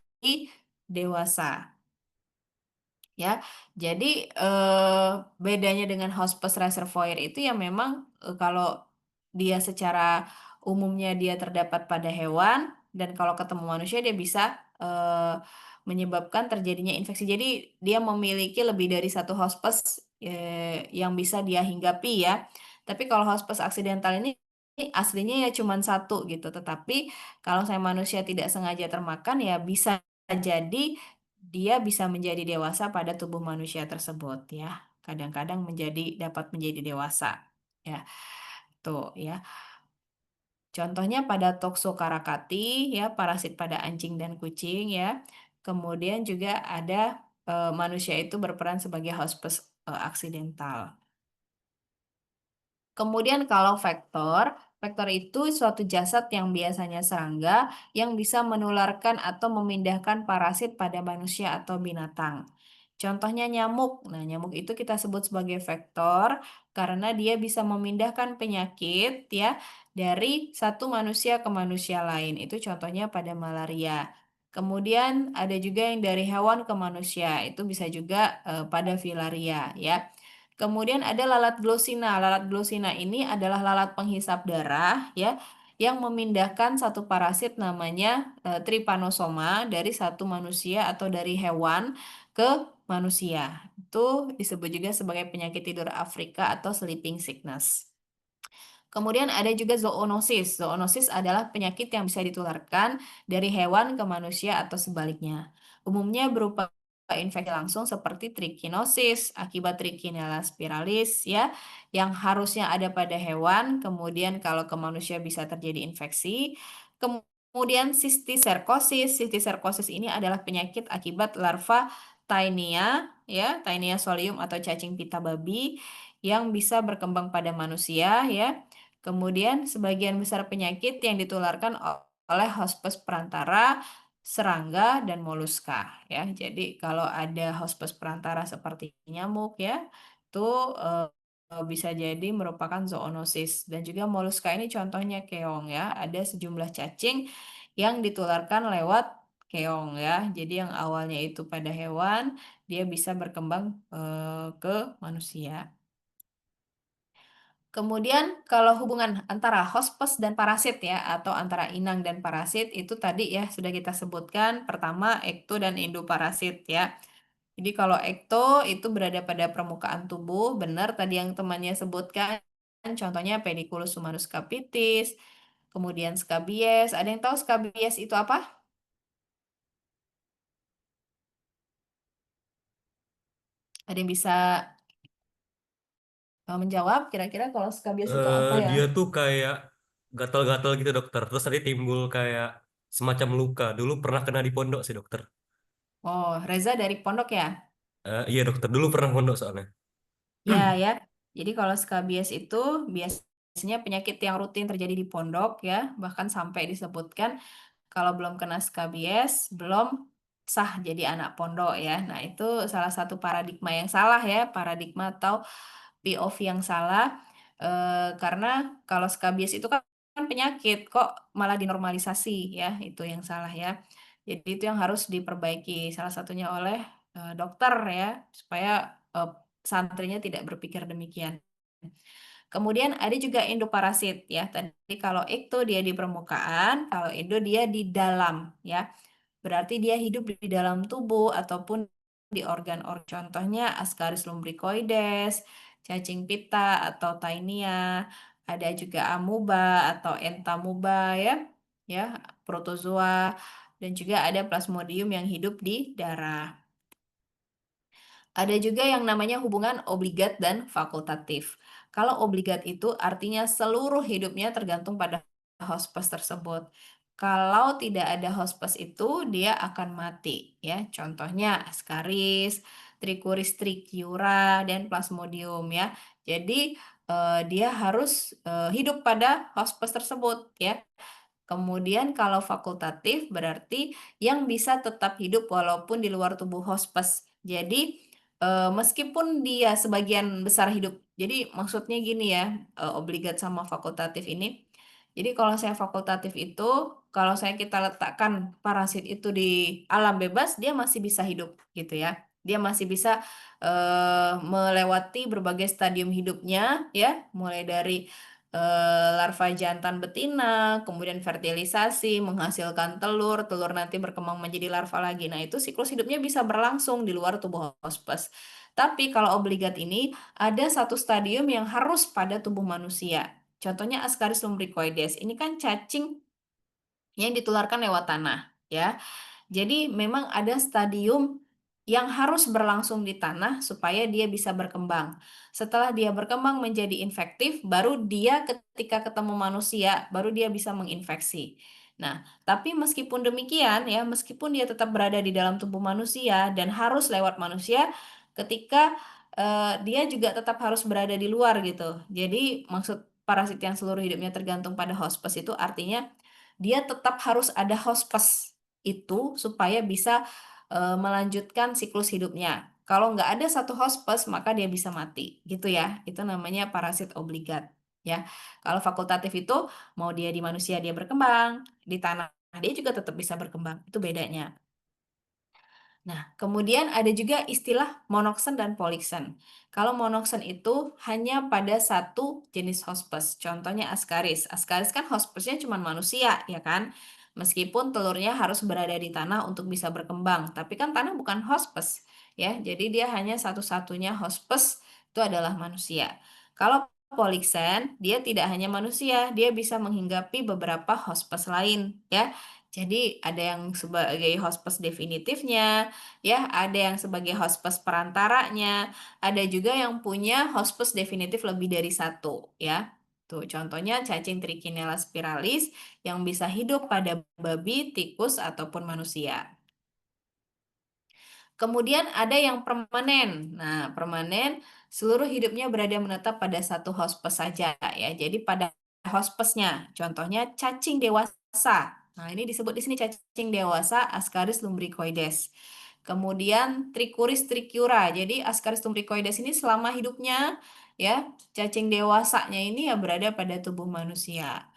dewasa. Ya, jadi bedanya dengan hospes reservoir itu ya memang kalau dia secara umumnya dia terdapat pada hewan dan kalau ketemu manusia dia bisa menyebabkan terjadinya infeksi. Jadi dia memiliki lebih dari satu hospes yang bisa dia hinggapi ya. Tapi kalau hospes aksidental ini aslinya ya cuma satu gitu. Tetapi kalau saya manusia tidak sengaja termakan ya bisa jadi dia bisa menjadi dewasa pada tubuh manusia tersebut ya. Kadang-kadang dapat menjadi dewasa ya. Tuh ya. Contohnya pada Toxocarakati ya, parasit pada anjing dan kucing ya. Kemudian juga ada manusia itu berperan sebagai hospes aksidental. Kemudian kalau vektor itu suatu jasad yang biasanya serangga yang bisa menularkan atau memindahkan parasit pada manusia atau binatang. Contohnya nyamuk. Nah, nyamuk itu kita sebut sebagai vektor karena dia bisa memindahkan penyakit ya dari satu manusia ke manusia lain. Itu contohnya pada malaria. Kemudian ada juga yang dari hewan ke manusia. Itu bisa juga pada filaria ya. Kemudian ada lalat glosina. Lalat glosina ini adalah lalat penghisap darah ya yang memindahkan satu parasit namanya trypanosoma dari satu manusia atau dari hewan ke manusia. Itu disebut juga sebagai penyakit tidur Afrika atau sleeping sickness. Kemudian ada juga zoonosis. Zoonosis adalah penyakit yang bisa ditularkan dari hewan ke manusia atau sebaliknya. Umumnya berupa infeksi langsung seperti trichinosis akibat Trichinella spiralis ya, yang harusnya ada pada hewan, kemudian kalau ke manusia bisa terjadi infeksi. Kemudian sistiserkosis. Sistiserkosis ini adalah penyakit akibat larva Taenia ya, Taenia solium atau cacing pita babi yang bisa berkembang pada manusia ya. Kemudian sebagian besar penyakit yang ditularkan oleh hospes perantara, serangga, dan moluska ya. Jadi kalau ada hospes perantara seperti nyamuk ya, itu bisa jadi merupakan zoonosis. Dan juga moluska ini contohnya keong ya. Ada sejumlah cacing yang ditularkan lewat keong ya. Jadi yang awalnya itu pada hewan, dia bisa berkembang ke manusia. Kemudian kalau hubungan antara hospes dan parasit ya atau antara inang dan parasit itu tadi ya sudah kita sebutkan pertama ekto dan endoparasit ya. Jadi kalau ekto itu berada pada permukaan tubuh, benar tadi yang temannya sebutkan contohnya Pediculus humanus capitis, kemudian scabies. Ada yang tahu scabies itu apa? Ada yang bisa menjawab kira-kira kalau scabies itu apa ya? Dia tuh kayak gatal-gatal gitu dokter. Terus tadi timbul kayak semacam luka. Dulu pernah kena di pondok sih dokter. Oh, Reza dari pondok ya? Iya dokter, dulu pernah pondok soalnya. Ya, ya. Jadi kalau skabies itu biasanya penyakit yang rutin terjadi di pondok ya, bahkan sampai disebutkan kalau belum kena skabies belum sah jadi anak pondok ya. Nah, itu salah satu paradigma yang salah ya, paradigma atau POV yang salah. Karena kalau skabies itu kan penyakit kok malah dinormalisasi ya, itu yang salah ya. Jadi itu yang harus diperbaiki salah satunya oleh dokter ya, supaya santrinya tidak berpikir demikian. Kemudian ada juga endoparasit ya. Tadi kalau ekto dia di permukaan, kalau endo dia di dalam ya. Berarti dia hidup di dalam tubuh ataupun di organ-organ. Contohnya Ascaris lumbricoides, cacing pita atau Taenia, ada juga amuba atau entamuba ya. Ya, protozoa dan juga ada plasmodium yang hidup di darah. Ada juga yang namanya hubungan obligat dan fakultatif. Kalau obligat itu artinya seluruh hidupnya tergantung pada hospes tersebut. Kalau tidak ada hospes itu, dia akan mati. Ya, contohnya Ascaris, Trichuris trichiura, dan Plasmodium ya. Jadi dia harus hidup pada hospes tersebut ya. Kemudian kalau fakultatif berarti yang bisa tetap hidup walaupun di luar tubuh hospes. Jadi meskipun dia sebagian besar hidup. Jadi maksudnya gini ya, obligat sama fakultatif ini. Jadi kalau saya fakultatif itu, kalau saya kita letakkan parasit itu di alam bebas, dia masih bisa hidup gitu ya. Dia masih bisa melewati berbagai stadium hidupnya ya, mulai dari larva jantan betina, kemudian fertilisasi, menghasilkan telur, telur nanti berkembang menjadi larva lagi. Nah, itu siklus hidupnya bisa berlangsung di luar tubuh hospes. Tapi kalau obligat ini ada satu stadium yang harus pada tubuh manusia. Contohnya Ascaris lumbricoides. Ini kan cacing yang ditularkan lewat tanah, ya. Jadi memang ada stadium yang harus berlangsung di tanah supaya dia bisa berkembang. Setelah dia berkembang menjadi infektif, baru dia ketika ketemu manusia, baru dia bisa menginfeksi. Nah, tapi meskipun demikian ya, meskipun dia tetap berada di dalam tubuh manusia dan harus lewat manusia, ketika dia juga tetap harus berada di luar gitu. Jadi maksud parasit yang seluruh hidupnya tergantung pada hospes itu artinya dia tetap harus ada hospes itu supaya bisa melanjutkan siklus hidupnya. Kalau nggak ada satu hospes, maka dia bisa mati, gitu ya. Itu namanya parasit obligat, ya. Kalau fakultatif itu mau dia di manusia dia berkembang, di tanah dia juga tetap bisa berkembang. Itu bedanya. Nah, kemudian ada juga istilah monoksen dan poliksen. Kalau monoksen itu hanya pada satu jenis hospes. Contohnya Ascaris. Ascaris kan hospesnya cuma manusia, ya kan? Meskipun telurnya harus berada di tanah untuk bisa berkembang, tapi kan tanah bukan hospes, ya. Jadi dia hanya satu-satunya hospes itu adalah manusia. Kalau poliksen, dia tidak hanya manusia, dia bisa menghinggapi beberapa hospes lain, ya. Jadi ada yang sebagai hospes definitifnya, ya, ada yang sebagai hospes perantaranya, ada juga yang punya hospes definitif lebih dari satu, ya. Tuh, contohnya cacing Trichinella spiralis yang bisa hidup pada babi, tikus, ataupun manusia. Kemudian ada yang permanen. Nah, permanen seluruh hidupnya berada menetap pada satu hospes saja ya. Jadi pada hospesnya, contohnya cacing dewasa. Nah, ini disebut di sini cacing dewasa Ascaris lumbricoides. Kemudian Trichuris trichiura. Jadi Ascaris lumbricoides ini selama hidupnya ya, cacing dewasanya ini ya berada pada tubuh manusia.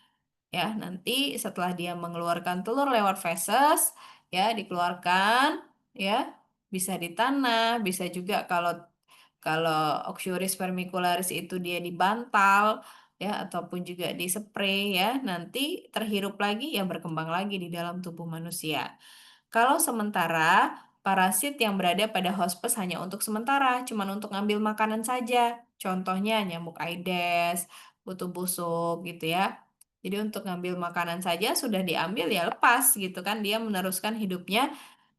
Ya, nanti setelah dia mengeluarkan telur lewat feses, ya dikeluarkan, ya bisa di tanah, bisa juga kalau kalau Oxyuris vermicularis itu dia dibantal, ya ataupun juga dispray, ya nanti terhirup lagi, ya berkembang lagi di dalam tubuh manusia. Kalau sementara parasit yang berada pada hospes hanya untuk sementara, cuma untuk ngambil makanan saja. Contohnya nyamuk Aedes, kutu busuk gitu ya. Jadi untuk ngambil makanan saja sudah diambil ya lepas gitu kan, dia meneruskan hidupnya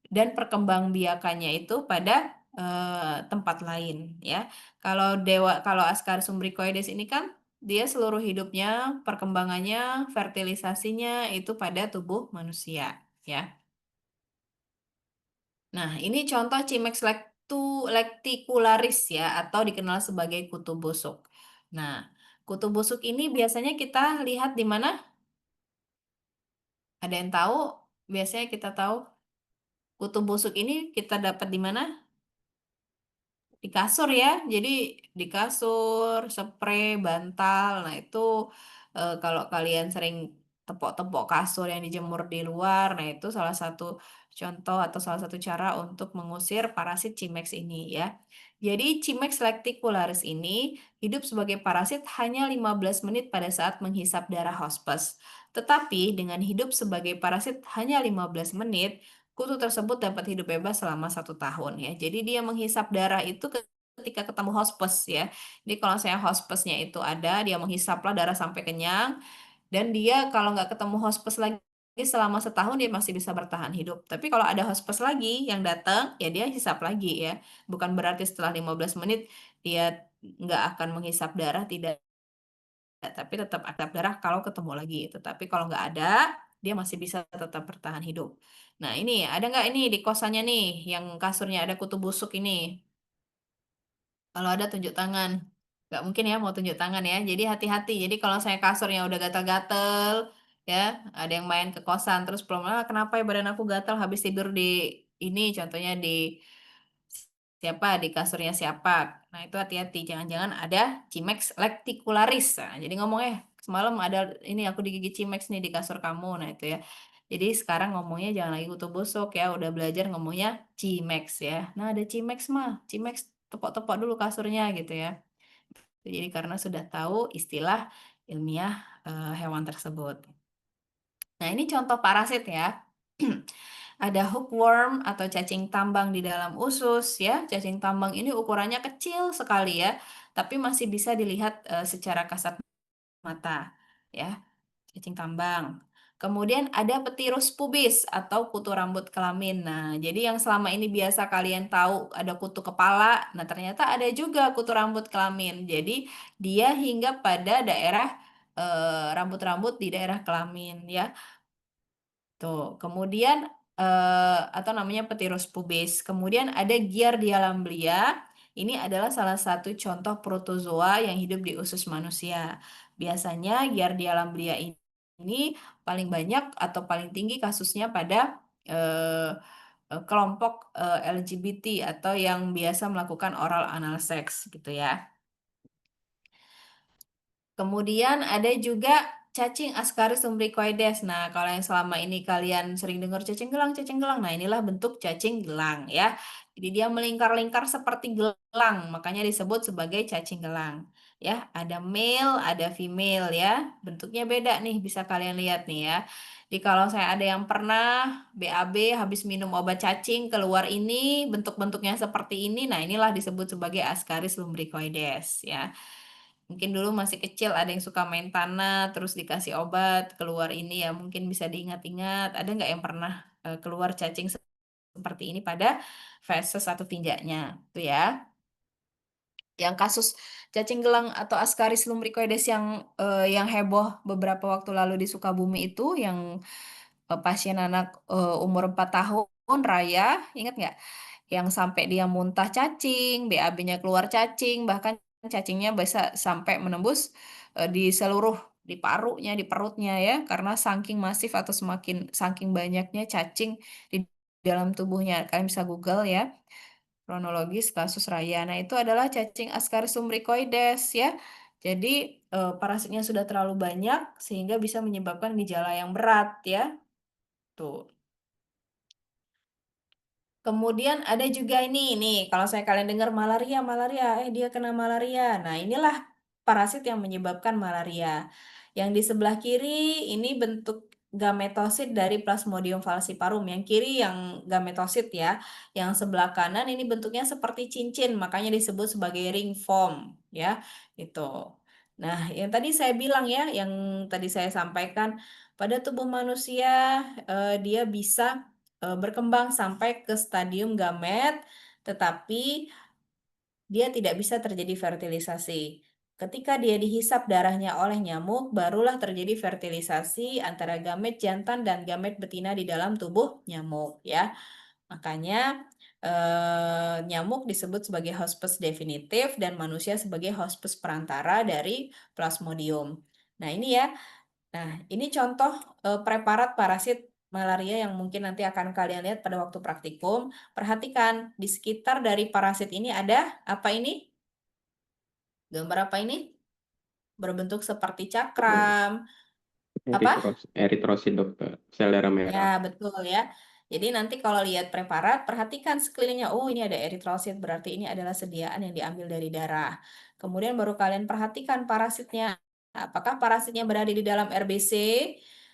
dan perkembangbiakannya itu pada tempat lain ya. Kalau Ascaris umbricoides ini kan dia seluruh hidupnya perkembangannya, fertilisasinya itu pada tubuh manusia ya. Nah, ini contoh Cimex lecticularis ya atau dikenal sebagai kutu busuk. Nah, kutu busuk ini biasanya kita lihat di mana? Ada yang tahu? Biasanya kita tahu kutu busuk ini kita dapat di mana? Di kasur ya. Jadi di kasur, spray, bantal. Nah, itu kalau kalian sering tepok-tepok kasur yang dijemur di luar, nah itu salah satu contoh atau salah satu cara untuk mengusir parasit Cimex ini ya. Jadi Cimex lacticularis ini hidup sebagai parasit hanya 15 menit pada saat menghisap darah hospes. Tetapi dengan hidup sebagai parasit hanya 15 menit, kutu tersebut dapat hidup bebas selama 1 tahun ya. Jadi dia menghisap darah itu ketika ketemu hospes ya. Jadi kalau saya hospesnya itu ada, dia menghisaplah darah sampai kenyang dan dia kalau nggak ketemu hospes lagi selama 1 tahun dia masih bisa bertahan hidup. Tapi kalau ada hospes lagi yang datang, ya dia hisap lagi ya. Bukan berarti setelah 15 menit dia nggak akan menghisap darah, tidak, tapi tetap aktif darah kalau ketemu lagi. Tetapi kalau nggak ada, dia masih bisa tetap bertahan hidup. Nah, ini ada nggak ini di kosannya nih yang kasurnya ada kutu busuk ini? Kalau ada tunjuk tangan. Nggak mungkin ya mau tunjuk tangan ya. Jadi hati-hati. Jadi kalau saya kasurnya udah gatal-gatal, ya ada yang main ke kosan terus belum, kenapa ya badan aku gatal habis tidur di ini, contohnya di siapa di kasurnya siapa. Nah, itu hati-hati, jangan-jangan ada Cimex lecticularis. Nah, jadi ngomongnya semalam ada ini aku digigit Cimex nih di kasur kamu. Nah, itu ya. Jadi sekarang ngomongnya jangan lagi kutu busuk ya, udah belajar ngomongnya Cimex ya. Nah, ada Cimex mah, Cimex tepok-tepok dulu kasurnya gitu ya. Jadi karena sudah tahu istilah ilmiah hewan tersebut. Nah, ini contoh parasit ya. Ada hookworm atau cacing tambang di dalam usus ya. Cacing tambang ini ukurannya kecil sekali ya, tapi masih bisa dilihat secara kasat mata ya, cacing tambang. Kemudian ada petirus pubis atau kutu rambut kelamin. Nah, jadi yang selama ini biasa kalian tahu ada kutu kepala, nah ternyata ada juga kutu rambut kelamin. Jadi dia hingga pada daerah rambut-rambut di daerah kelamin ya. Tuh, kemudian atau namanya petirus pubis. Kemudian ada Giardia lamblia. Ini adalah salah satu contoh protozoa yang hidup di usus manusia. Biasanya Giardia lamblia ini paling banyak atau paling tinggi kasusnya pada eh, kelompok LGBT atau yang biasa melakukan oral anal sex gitu ya. Kemudian ada juga cacing Ascaris lumbricoides. Nah, kalau yang selama ini kalian sering dengar cacing gelang, cacing gelang. Nah, inilah bentuk cacing gelang ya. Jadi dia melingkar-lingkar seperti gelang, makanya disebut sebagai cacing gelang. Ya, ada male, ada female ya. Bentuknya beda nih, bisa kalian lihat nih ya. Jadi kalau saya ada yang pernah BAB habis minum obat cacing keluar ini bentuk-bentuknya seperti ini. Nah, inilah disebut sebagai Ascaris lumbricoides ya. Mungkin dulu masih kecil ada yang suka main tanah terus dikasih obat keluar ini ya mungkin bisa diingat-ingat ada nggak yang pernah keluar cacing seperti ini pada feses atau tinjaknya tuh ya. Yang kasus cacing gelang atau Ascaris lumbricoides yang heboh beberapa waktu lalu di Sukabumi itu yang pasien anak umur 4 tahun Raya, ingat nggak? Yang sampai dia muntah cacing, BAB-nya keluar cacing, bahkan cacingnya bisa sampai menembus di seluruh di parunya, di perutnya ya, karena saking masif atau saking banyaknya cacing di dalam tubuhnya. Kalian bisa Google ya, kronologis kasus Raya. Nah, itu adalah cacing Ascaris lumbricoides ya. Jadi parasitnya sudah terlalu banyak sehingga bisa menyebabkan gejala yang berat ya. Tuh. Kemudian ada juga nih, kalau saya kalian dengar malaria, malaria, dia kena malaria. Nah, inilah parasit yang menyebabkan malaria. Yang di sebelah kiri ini bentuk gametosit dari Plasmodium falciparum. Yang kiri yang gametosit ya. Yang sebelah kanan ini bentuknya seperti cincin, makanya disebut sebagai ring foam ya. Itu. Nah, yang tadi saya bilang ya, yang tadi saya sampaikan pada tubuh manusia dia bisa berkembang sampai ke stadium gamet, tetapi dia tidak bisa terjadi fertilisasi. Ketika dia dihisap darahnya oleh nyamuk, barulah terjadi fertilisasi antara gamet jantan dan gamet betina di dalam tubuh nyamuk, ya. Makanya nyamuk disebut sebagai hospes definitif dan manusia sebagai hospes perantara dari Plasmodium. Nah, ini ya. Nah, ini contoh preparat parasit malaria yang mungkin nanti akan kalian lihat pada waktu praktikum. Perhatikan, di sekitar dari parasit ini ada apa ini? Gambar apa ini? Berbentuk seperti cakram. Apa? Eritrosit dokter, sel darah Ya, merah. betul ya. Jadi nanti kalau lihat preparat, perhatikan sekelilingnya. Oh, ini ada eritrosit, berarti ini adalah sediaan yang diambil dari darah. Kemudian baru kalian perhatikan parasitnya. Apakah parasitnya berada di dalam RBC?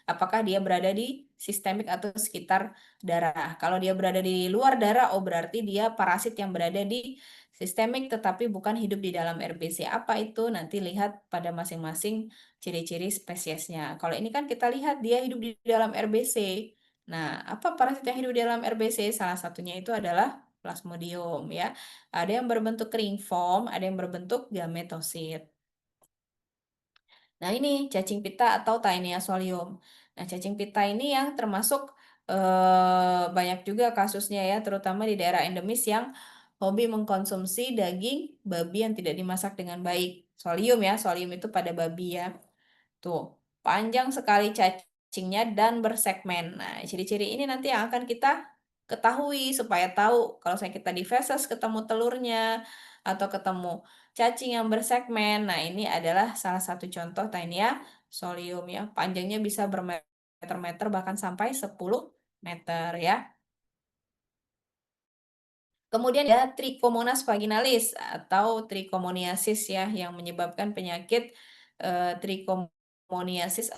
Apakah dia berada di sistemik atau sekitar darah? Kalau dia berada di luar darah, oh berarti dia parasit yang berada di sistemik tetapi bukan hidup di dalam RBC. Apa itu? Nanti lihat pada masing-masing ciri-ciri spesiesnya. Kalau ini kan kita lihat dia hidup di dalam RBC. Nah, apa parasit yang hidup di dalam RBC? Salah satunya itu adalah Plasmodium ya. Ada yang berbentuk ring foam, ada yang berbentuk gametosit. Nah, ini cacing pita atau Taenia solium. Nah, cacing pita ini yang termasuk banyak juga kasusnya ya, terutama di daerah endemis yang hobi mengkonsumsi daging babi yang tidak dimasak dengan baik. Solium ya, solium itu pada babi ya. Tuh, panjang sekali cacingnya dan bersegmen. Nah, ciri-ciri ini nanti yang akan kita ketahui supaya tahu kalau saya kita di feses ketemu telurnya atau ketemu cacing yang bersegmen. Nah, ini adalah salah satu contoh Taenia solium ya. Panjangnya bisa bermeter-meter bahkan sampai 10 meter ya. Kemudian ya Trichomonas vaginalis atau trichomoniasis ya yang menyebabkan penyakit trichomoniasis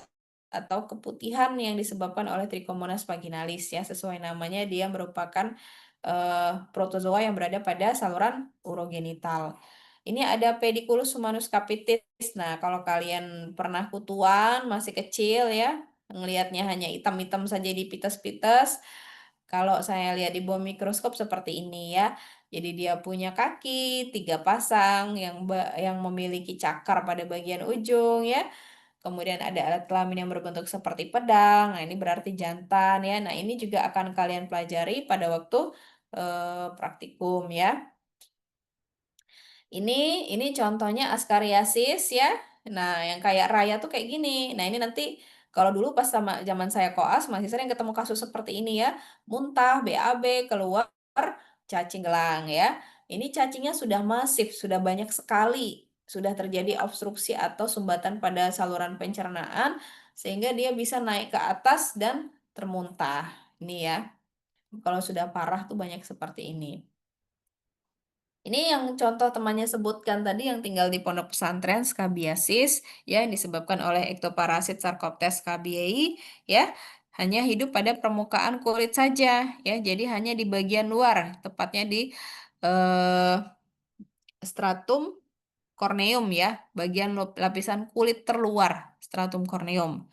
atau keputihan yang disebabkan oleh Trichomonas vaginalis ya sesuai namanya dia merupakan protozoa yang berada pada saluran urogenital. Ini ada Pediculus humanus capitis. Nah, kalau kalian pernah kutuan masih kecil ya, ngelihatnya hanya hitam-hitam saja di pites-pites. Kalau saya lihat di bawah mikroskop seperti ini ya. Jadi dia punya kaki 3 pasang yang memiliki cakar pada bagian ujung ya. Kemudian ada alat kelamin yang berbentuk seperti pedang. Nah, ini berarti jantan ya. Nah, ini juga akan kalian pelajari pada waktu praktikum ya. Ini contohnya askariasis ya. Nah, yang kayak raya tuh kayak gini. Nah, ini nanti kalau dulu pas sama zaman saya koas masih sering ketemu kasus seperti ini ya. Muntah, BAB, keluar cacing gelang ya. Ini cacingnya sudah masif, sudah banyak sekali. sudah terjadi obstruksi atau sumbatan pada saluran pencernaan sehingga dia bisa naik ke atas dan termuntah. Ini ya, kalau sudah parah tuh banyak seperti ini. Ini yang contoh temannya sebutkan tadi yang tinggal di pondok pesantren scabiasis ya yang disebabkan oleh ektoparasit Sarcoptes scabiei ya hanya hidup pada permukaan kulit saja ya jadi hanya di bagian luar tepatnya di eh, stratum corneum ya bagian lapisan kulit terluar stratum corneum.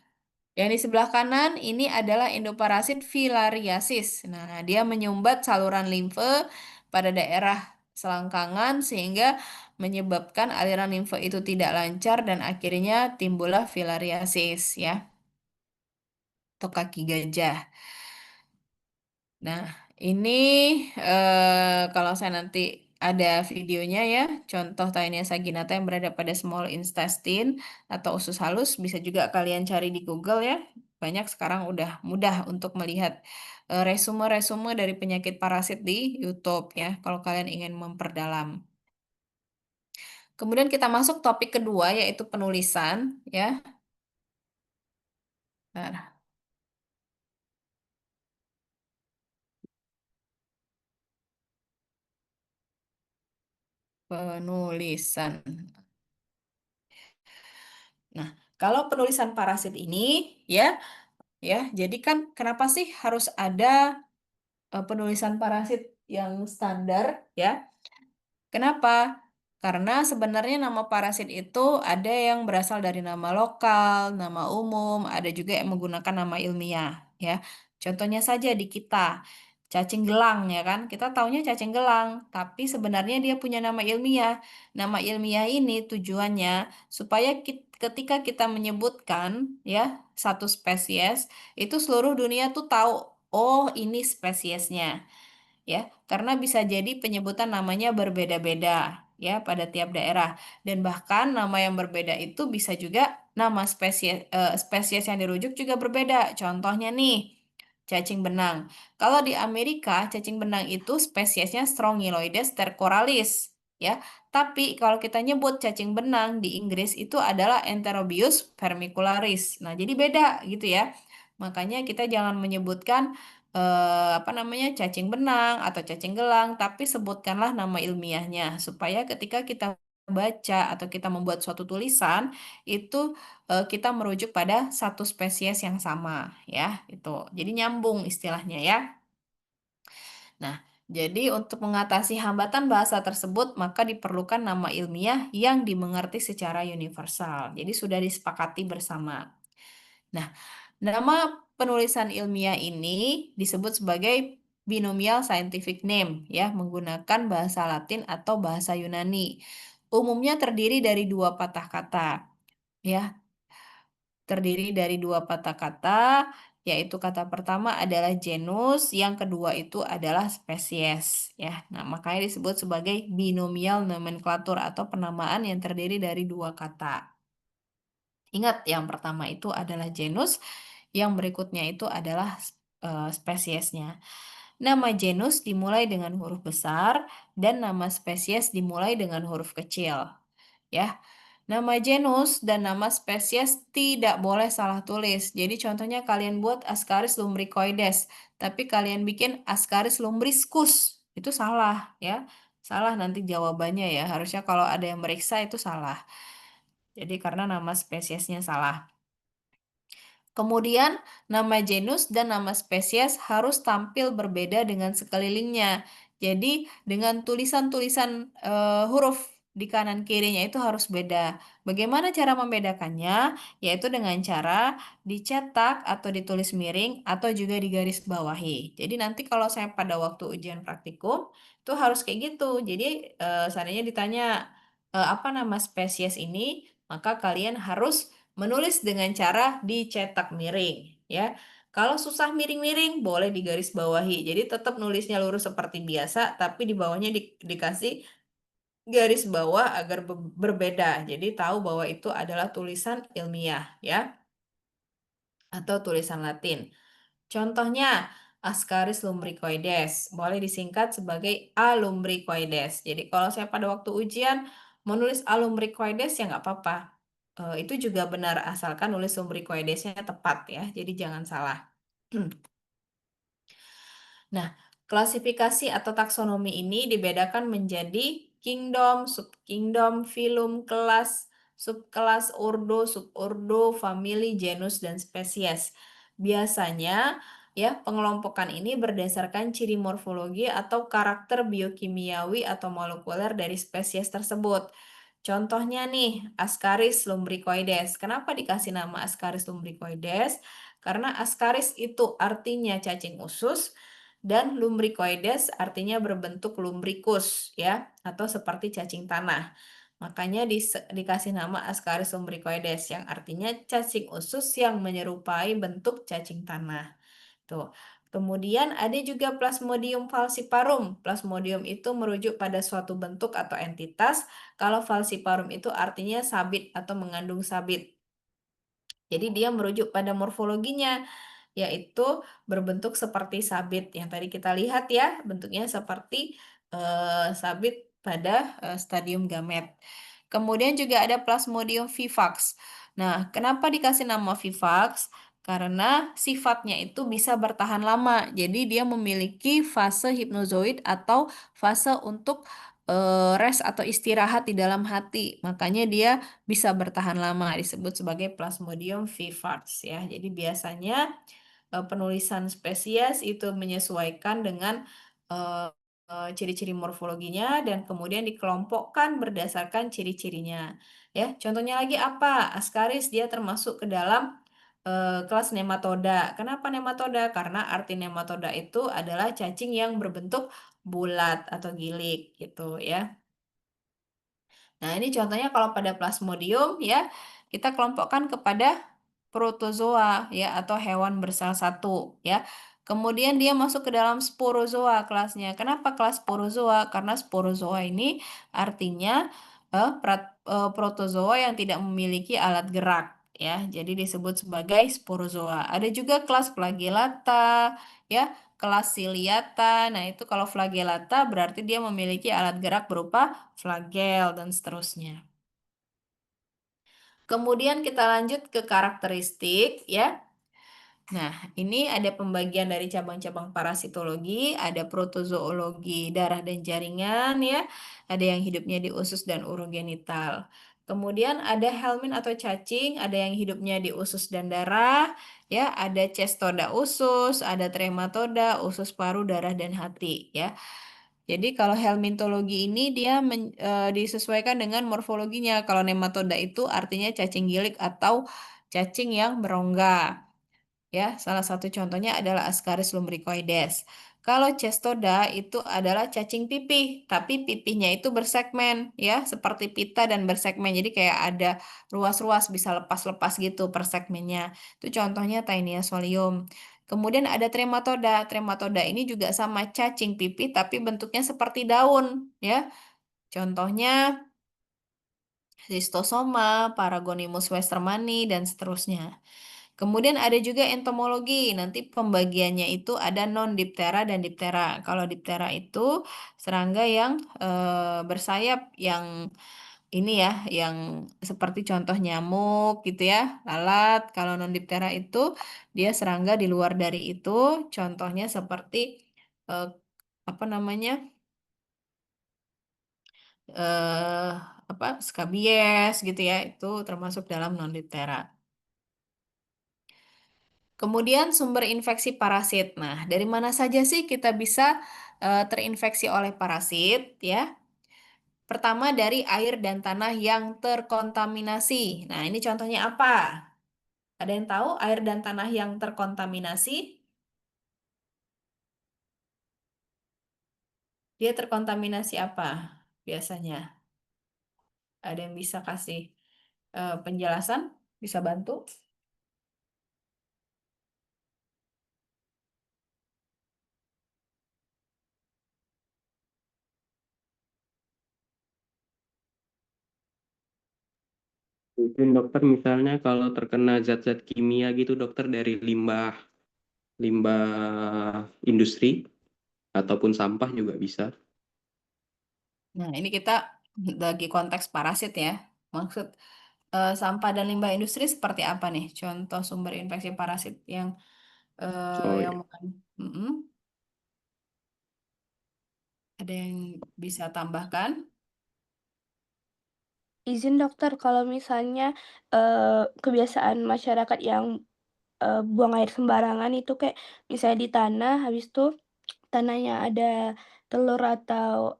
Yang di sebelah kanan ini adalah endoparasit filariasis. Nah, dia menyumbat saluran limfe pada daerah selangkangan sehingga menyebabkan aliran limfe itu tidak lancar dan akhirnya timbullah filariasis ya atau kaki gajah. Nah, ini kalau saya nanti ada videonya ya, contoh Taenia saginata yang berada pada small intestine atau usus halus, bisa juga kalian cari di Google ya. Banyak sekarang udah mudah untuk melihat resume-resume dari penyakit parasit di YouTube ya, kalau kalian ingin memperdalam. Kemudian kita masuk topik kedua yaitu penulisan ya. Nah, penulisan. Nah, kalau penulisan parasit ini ya, jadi kan kenapa sih harus ada penulisan parasit yang standar ya? Kenapa? Karena sebenarnya nama parasit itu ada yang berasal dari nama lokal, nama umum, ada juga yang menggunakan nama ilmiah ya. Contohnya saja di kita, cacing gelang ya kan? Kita taunya cacing gelang, tapi sebenarnya dia punya nama ilmiah. Nama ilmiah ini tujuannya supaya ketika kita menyebutkan ya satu spesies, itu seluruh dunia tuh tahu, oh ini spesiesnya ya, karena bisa jadi penyebutan namanya berbeda-beda ya pada tiap daerah dan bahkan nama yang berbeda itu bisa juga nama spesies yang dirujuk juga berbeda. Contohnya nih, cacing benang. Kalau di Amerika, cacing benang itu spesiesnya Strongyloides stercoralis ya. Tapi kalau kita nyebut cacing benang di Inggris itu adalah Enterobius vermicularis. Nah, jadi beda gitu ya. Makanya kita jangan menyebutkan apa namanya cacing benang atau cacing gelang, tapi sebutkanlah nama ilmiahnya supaya ketika kita baca atau kita membuat suatu tulisan itu kita merujuk pada satu spesies yang sama ya itu. Jadi nyambung istilahnya ya. Nah, jadi untuk mengatasi hambatan bahasa tersebut maka diperlukan nama ilmiah yang dimengerti secara universal. Jadi sudah disepakati bersama. Nah, nama penulisan ilmiah ini disebut sebagai binomial scientific name ya, menggunakan bahasa Latin atau bahasa Yunani. Umumnya terdiri dari dua patah kata ya, terdiri dari dua patah kata yaitu kata pertama adalah genus, yang kedua itu adalah spesies ya. Nah, makanya disebut sebagai binomial nomenklatur atau penamaan yang terdiri dari dua kata. Ingat, yang pertama itu adalah genus, yang berikutnya itu adalah spesiesnya. Nama genus dimulai dengan huruf besar dan nama spesies dimulai dengan huruf kecil. Ya, nama genus dan nama spesies tidak boleh salah tulis. Jadi contohnya kalian buat Ascaris lumbricoides, tapi kalian bikin Ascaris lumbriscus. Itu salah ya. Salah nanti jawabannya ya. Harusnya kalau ada yang meriksa itu salah. Jadi karena nama spesiesnya salah. Kemudian, nama genus dan nama spesies harus tampil berbeda dengan sekelilingnya. Jadi, dengan tulisan-tulisan huruf di kanan kirinya itu harus beda. Bagaimana cara membedakannya? Yaitu dengan cara dicetak atau ditulis miring atau juga digaris bawahi. Jadi, nanti kalau saya pada waktu ujian praktikum, itu harus kayak gitu. Jadi, seandainya ditanya apa nama spesies ini, maka kalian harus menulis dengan cara dicetak miring, ya. Kalau susah miring-miring, boleh digaris bawahi. Jadi tetap nulisnya lurus seperti biasa, tapi di bawahnya dikasih garis bawah agar berbeda. Jadi tahu bahwa itu adalah tulisan ilmiah, ya, atau tulisan Latin. Contohnya, Ascaris lumbricoides boleh disingkat sebagai A lumbricoides. Jadi kalau saya pada waktu ujian Menulis alumbricoides ya nggak apa-apa. Itu juga benar asalkan nulis lumbricoidesnya tepat ya. Jadi jangan salah. Nah, klasifikasi atau taksonomi ini dibedakan menjadi kingdom, subkingdom, filum, kelas, subkelas, ordo, subordo, famili, genus, dan spesies. Biasanya ya pengelompokan ini berdasarkan ciri morfologi atau karakter biokimiawi atau molekuler dari spesies tersebut. Contohnya nih, Ascaris lumbricoides. Kenapa dikasih nama Ascaris lumbricoides? Karena Ascaris itu artinya cacing usus dan lumbricoides artinya berbentuk lumbricus ya atau seperti cacing tanah. Makanya dikasih nama Ascaris lumbricoides yang artinya cacing usus yang menyerupai bentuk cacing tanah. Tuh. Kemudian ada juga Plasmodium falciparum. Plasmodium itu merujuk pada suatu bentuk atau entitas, kalau falciparum itu artinya sabit atau mengandung sabit. Jadi dia merujuk pada morfologinya, yaitu berbentuk seperti sabit. Yang tadi kita lihat ya, bentuknya seperti sabit pada stadium gamet. Kemudian juga ada Plasmodium vivax. Nah, kenapa dikasih nama vivax? Karena sifatnya itu bisa bertahan lama. Jadi dia memiliki fase hipnozoid atau fase untuk rest atau istirahat di dalam hati. Makanya dia bisa bertahan lama, disebut sebagai Plasmodium vivax ya. Jadi biasanya penulisan spesies itu menyesuaikan dengan eh, ciri-ciri morfologinya dan kemudian dikelompokkan berdasarkan ciri-cirinya. Ya, contohnya lagi apa? Ascaris dia termasuk ke dalam kelas nematoda. Kenapa nematoda? Karena arti nematoda itu adalah cacing yang berbentuk bulat atau gilik gitu ya. Nah, ini contohnya kalau pada Plasmodium ya, kita kelompokkan kepada protozoa ya atau hewan bersel satu ya. Kemudian dia masuk ke dalam sporozoa kelasnya. Kenapa kelas sporozoa? Karena sporozoa ini artinya protozoa yang tidak memiliki alat gerak ya. Jadi disebut sebagai sporozoa. Ada juga kelas flagellata ya, kelas ciliata. Nah, itu kalau flagellata berarti dia memiliki alat gerak berupa flagel dan seterusnya. Kemudian kita lanjut ke karakteristik ya. Nah, ini ada pembagian dari cabang-cabang parasitologi, ada protozoologi darah dan jaringan ya, ada yang hidupnya di usus dan urogenital. Kemudian ada helmin atau cacing, ada yang hidupnya di usus dan darah, ya, ada cestoda usus, ada trematoda, usus paru, darah dan hati ya. Jadi kalau helmintologi ini dia disesuaikan dengan morfologinya. Kalau nematoda itu artinya cacing gilik atau cacing yang berongga. Ya, salah satu contohnya adalah Ascaris lumbricoides. Kalau cestoda itu adalah cacing pipih, tapi pipihnya itu bersegmen, ya, seperti pita dan bersegmen. Jadi kayak ada ruas-ruas bisa lepas-lepas gitu per segmennya. Itu contohnya Taenia solium. Kemudian ada trematoda. Trematoda ini juga sama cacing pipih, tapi bentuknya seperti daun, ya. Contohnya Schistosoma, Paragonimus westermani, dan seterusnya. Kemudian ada juga entomologi. Nanti pembagiannya itu ada non-diptera dan diptera. Kalau diptera itu serangga yang bersayap yang ini ya, yang seperti contoh nyamuk gitu ya, lalat. Kalau non-diptera itu dia serangga di luar dari itu, contohnya seperti eh, apa namanya? eh apa skabies gitu ya, itu termasuk dalam non-diptera. Kemudian sumber infeksi parasit. Nah, dari mana saja sih kita bisa terinfeksi oleh parasit ya? Pertama dari air dan tanah yang terkontaminasi. Nah, ini contohnya apa? Ada yang tahu air dan tanah yang terkontaminasi? Dia terkontaminasi apa biasanya? Ada yang bisa kasih penjelasan? Bisa bantu? Mungkin dokter misalnya kalau terkena zat-zat kimia gitu dokter dari limbah limbah industri ataupun sampah juga bisa. Nah, ini kita Bagi konteks parasit ya. Maksud sampah dan limbah industri seperti apa nih? Contoh sumber infeksi parasit yang Oh yang ya. Mm-mm. Ada yang bisa tambahkan? Izin dokter, kalau misalnya kebiasaan masyarakat yang buang air sembarangan itu kayak misalnya di tanah, habis itu tanahnya ada telur atau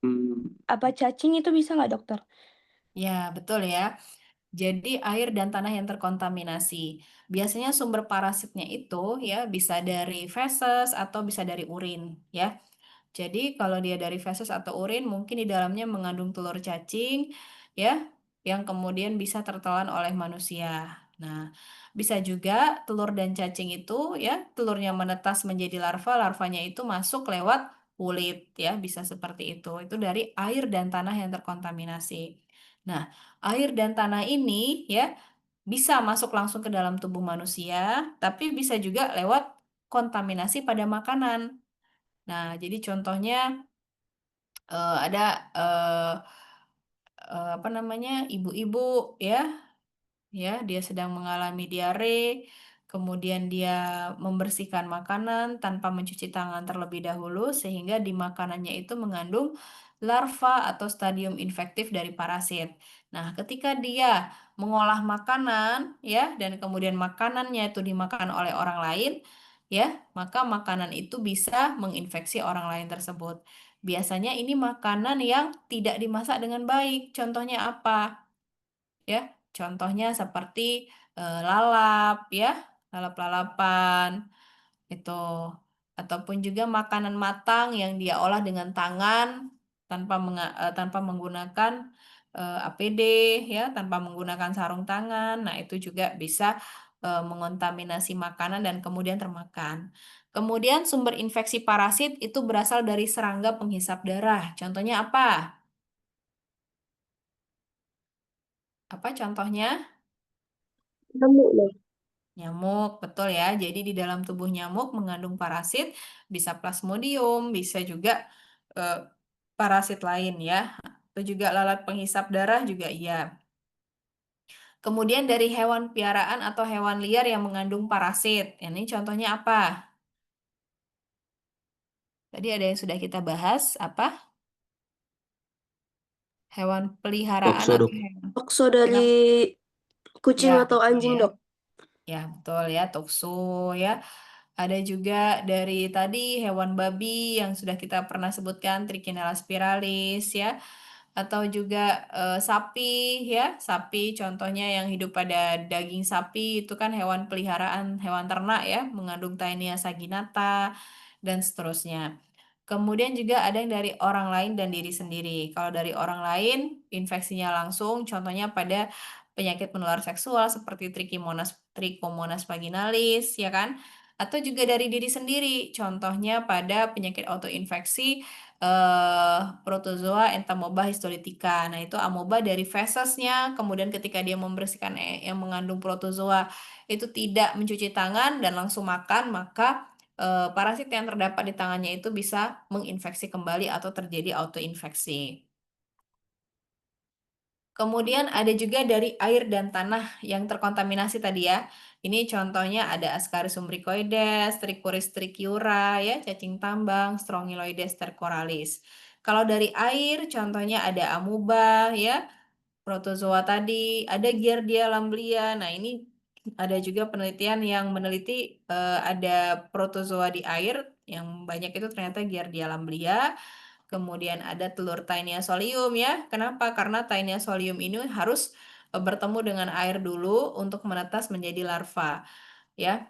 Hmm, apa cacing itu bisa nggak dokter? Ya, betul ya. Jadi air dan tanah yang terkontaminasi. Biasanya sumber parasitnya itu ya bisa dari feses atau bisa dari urin ya. Jadi kalau dia dari feses atau urin mungkin di dalamnya mengandung telur cacing ya yang kemudian bisa tertelan oleh manusia. Nah, bisa juga telur dan cacing itu ya telurnya menetas menjadi larva, larvanya itu masuk lewat kulit ya, bisa seperti itu. Itu dari air dan tanah yang terkontaminasi. Nah, air dan tanah ini ya bisa masuk langsung ke dalam tubuh manusia, tapi bisa juga lewat kontaminasi pada makanan. Nah, jadi contohnya ada apa namanya ibu-ibu ya ya dia sedang mengalami diare, kemudian dia membersihkan makanan tanpa mencuci tangan terlebih dahulu sehingga di makanannya itu mengandung larva atau stadium infektif dari parasit. Nah, ketika dia mengolah makanan ya dan kemudian makanannya itu dimakan oleh orang lain ya, maka makanan itu bisa menginfeksi orang lain tersebut. Biasanya ini makanan yang tidak dimasak dengan baik. Contohnya apa? Ya, contohnya seperti lalap ya, lalap-lalapan itu ataupun juga makanan matang yang dia olah dengan tangan tanpa menggunakan APD ya, tanpa menggunakan sarung tangan. Nah, itu juga bisa mengontaminasi makanan dan kemudian termakan. Kemudian sumber infeksi parasit itu berasal dari serangga penghisap darah. Contohnya apa? Apa contohnya? Nemu loh. Nyamuk, betul ya. Jadi di dalam tubuh nyamuk mengandung parasit, bisa plasmodium, bisa juga eh, parasit lain ya. Itu juga lalat penghisap darah juga iya. Kemudian dari hewan piaraan atau hewan liar yang mengandung parasit. Ini contohnya apa? Tadi ada yang sudah kita bahas, apa? Hewan peliharaan Okso atau dok. hewan. Okso dari Kenapa? kucing Ya, atau betul anjing ya. dok. Ya, betul ya, tuksu ya. Ada juga dari tadi hewan babi yang sudah kita pernah sebutkan, Trichinella spiralis ya, atau juga sapi ya, sapi contohnya yang hidup pada daging sapi itu kan hewan peliharaan, hewan ternak ya, mengandung Taenia saginata dan seterusnya. Kemudian juga ada yang dari orang lain dan diri sendiri. Kalau dari orang lain, infeksinya langsung, contohnya pada penyakit menular seksual seperti Trichomonas vaginalis, ya kan? Atau juga dari diri sendiri, contohnya pada penyakit autoinfeksi Protozoa Entamoeba histolytica. Nah, itu amoeba dari fesesnya, kemudian ketika dia membersihkan yang mengandung protozoa itu tidak mencuci tangan dan langsung makan, maka parasit yang terdapat di tangannya itu bisa menginfeksi kembali atau terjadi autoinfeksi. Kemudian ada juga dari air dan tanah yang terkontaminasi tadi ya. Ini contohnya ada Ascaris umbricoides, Trichuris trichiura, ya, cacing tambang, Strongyloides stercoralis. Kalau dari air, contohnya ada amuba, ya, protozoa tadi, ada Giardia lamblia. Nah, ini ada juga penelitian yang meneliti ada protozoa di air yang banyak itu ternyata Giardia lamblia. Kemudian ada telur Taenia solium ya. Kenapa? Karena Taenia solium ini harus bertemu dengan air dulu untuk menetas menjadi larva ya.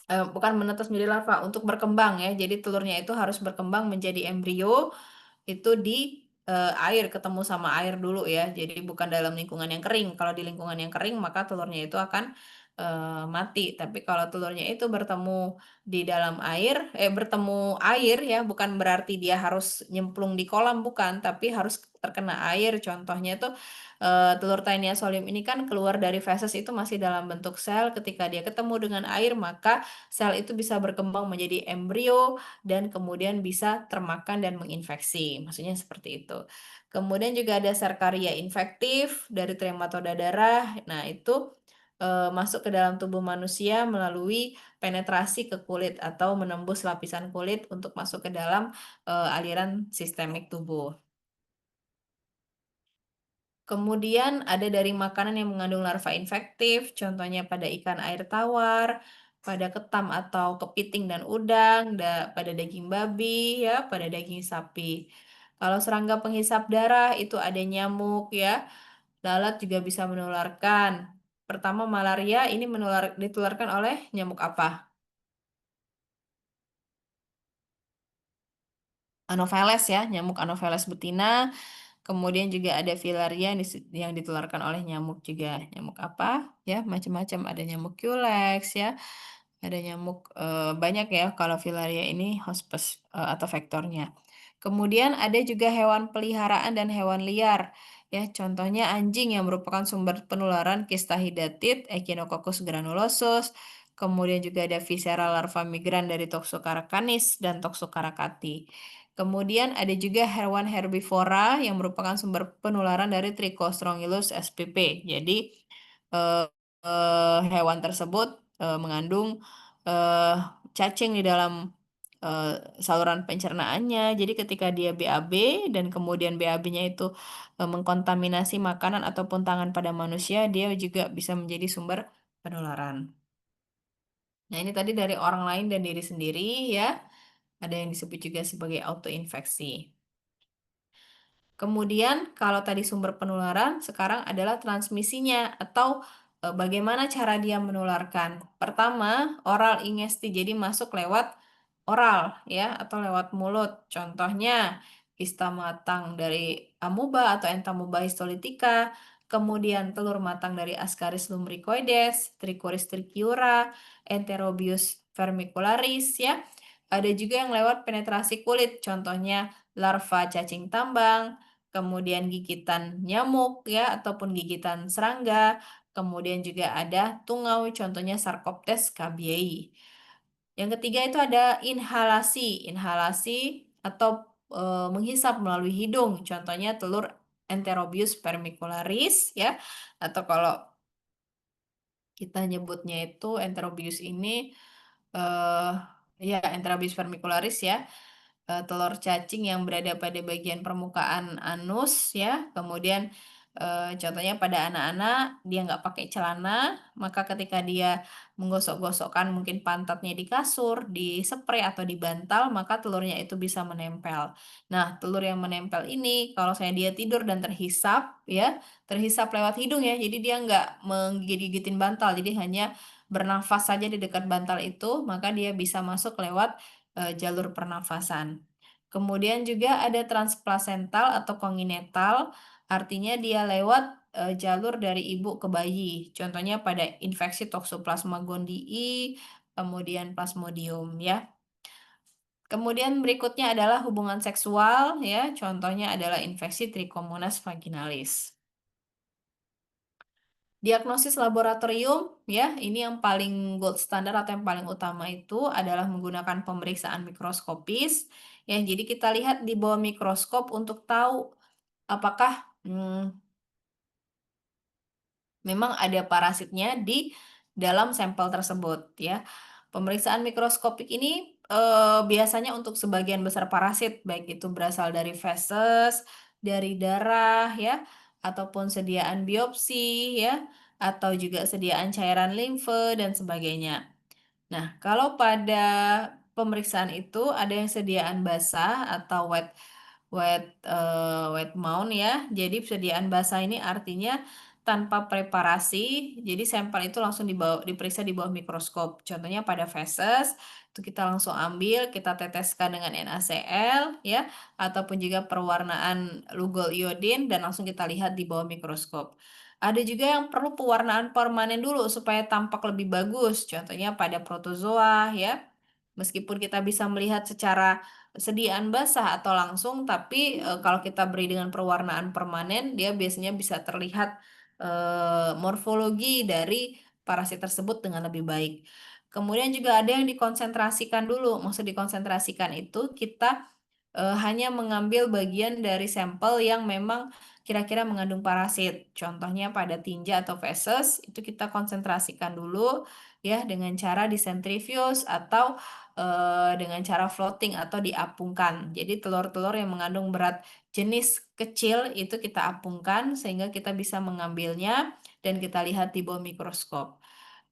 Bukan menetas menjadi larva, untuk berkembang ya. Jadi telurnya itu harus berkembang menjadi embrio itu di air, ketemu sama air dulu ya. Jadi bukan dalam lingkungan yang kering. Kalau di lingkungan yang kering maka telurnya itu akan mati. Tapi kalau telurnya itu bertemu di dalam air, bertemu air ya, bukan berarti dia harus nyemplung di kolam, bukan, tapi harus terkena air. Contohnya itu telur Taenia solium ini kan keluar dari feses itu masih dalam bentuk sel. Ketika dia ketemu dengan air, maka sel itu bisa berkembang menjadi embrio dan kemudian bisa termakan dan menginfeksi. Maksudnya seperti itu. Kemudian juga ada serkaria infektif dari trematoda darah. Nah, itu masuk ke dalam tubuh manusia melalui penetrasi ke kulit atau menembus lapisan kulit untuk masuk ke dalam aliran sistemik tubuh. Kemudian ada dari makanan yang mengandung larva infektif, contohnya pada ikan air tawar, pada ketam atau kepiting dan udang, pada daging babi, ya, pada daging sapi. Kalau serangga penghisap darah itu ada nyamuk, ya. Lalat juga bisa menularkan. Pertama malaria ini ditularkan oleh nyamuk apa? Anopheles ya, nyamuk Anopheles betina. Kemudian juga ada filaria yang ditularkan oleh nyamuk juga. Nyamuk apa? Ya, macam-macam. Ada nyamuk culex ya. Ada nyamuk banyak ya kalau filaria ini hospes atau vektornya. Kemudian ada juga hewan peliharaan dan hewan liar. Ya, contohnya anjing yang merupakan sumber penularan Histahidatit, Echinococcus granulosus. Kemudian juga ada visceral larva migran dari Toxocara canis dan Toxocara cati. Kemudian ada juga hewan herbivora yang merupakan sumber penularan dari Trichostrongylus spp. Jadi eh, hewan tersebut mengandung eh, cacing di dalam eh, saluran pencernaannya. Jadi ketika dia BAB dan kemudian BAB-nya itu mengkontaminasi makanan ataupun tangan pada manusia, dia juga bisa menjadi sumber penularan. Nah, ini tadi dari orang lain dan diri sendiri ya. Ada yang disebut juga sebagai autoinfeksi. Kemudian kalau tadi sumber penularan, sekarang adalah transmisinya atau bagaimana cara dia menularkan. Pertama, oral ingesti, jadi masuk lewat oral ya atau lewat mulut. Contohnya kista matang dari amuba atau entamuba histolytica, kemudian telur matang dari Ascaris lumbricoides, Trichuris trichiura, Enterobius vermicularis ya. Ada juga yang lewat penetrasi kulit, contohnya larva cacing tambang, kemudian gigitan nyamuk ya ataupun gigitan serangga, kemudian juga ada tungau contohnya Sarcoptes cabiai. Yang ketiga itu ada inhalasi, inhalasi atau menghisap melalui hidung, contohnya telur Enterobius vermicularis ya atau kalau kita nyebutnya itu Enterobius ini eh ya Enterobius vermicularis ya, telur cacing yang berada pada bagian permukaan anus ya. Kemudian contohnya pada anak-anak dia nggak pakai celana, maka ketika dia menggosok-gosokkan mungkin pantatnya di kasur, di spray atau di bantal, maka telurnya itu bisa menempel. Nah, telur yang menempel ini kalau saya dia tidur dan terhisap ya, terhisap lewat hidung ya, jadi dia nggak menggigit-gigitin bantal, jadi hanya bernafas saja di dekat bantal itu, maka dia bisa masuk lewat jalur pernafasan. Kemudian juga ada transplasental atau konginetal, artinya dia lewat jalur dari ibu ke bayi. Contohnya pada infeksi Toxoplasma gondii, kemudian Plasmodium ya. Kemudian berikutnya adalah hubungan seksual ya, contohnya adalah infeksi Trichomonas vaginalis. Diagnosis laboratorium ya, ini yang paling gold standard atau yang paling utama itu adalah menggunakan pemeriksaan mikroskopis. Ya, jadi kita lihat di bawah mikroskop untuk tahu apakah memang ada parasitnya di dalam sampel tersebut ya. Pemeriksaan mikroskopik ini biasanya untuk sebagian besar parasit, baik itu berasal dari feses, dari darah ya, ataupun sediaan biopsi ya, atau juga sediaan cairan limfe dan sebagainya. Nah, kalau pada pemeriksaan itu ada yang sediaan basah atau wet mount ya. Jadi persediaan basah ini artinya tanpa preparasi, jadi sampel itu langsung diperiksa di bawah mikroskop. Contohnya pada feses, itu kita langsung ambil, kita teteskan dengan NaCl ya, ataupun juga perwarnaan Lugol iodin dan langsung kita lihat di bawah mikroskop. Ada juga yang perlu pewarnaan permanen dulu supaya tampak lebih bagus. Contohnya pada protozoa ya. Meskipun kita bisa melihat secara sediaan basah atau langsung, tapi kalau kita beri dengan pewarnaan permanen, dia biasanya bisa terlihat morfologi dari parasit tersebut dengan lebih baik. Kemudian juga ada yang dikonsentrasikan dulu. Maksud dikonsentrasikan itu kita hanya mengambil bagian dari sampel yang memang kira-kira mengandung parasit. Contohnya pada tinja atau feses itu kita konsentrasikan dulu ya dengan cara disentrifuge atau dengan cara floating atau diapungkan. Jadi telur-telur yang mengandung berat jenis kecil itu kita apungkan sehingga kita bisa mengambilnya dan kita lihat di bawah mikroskop.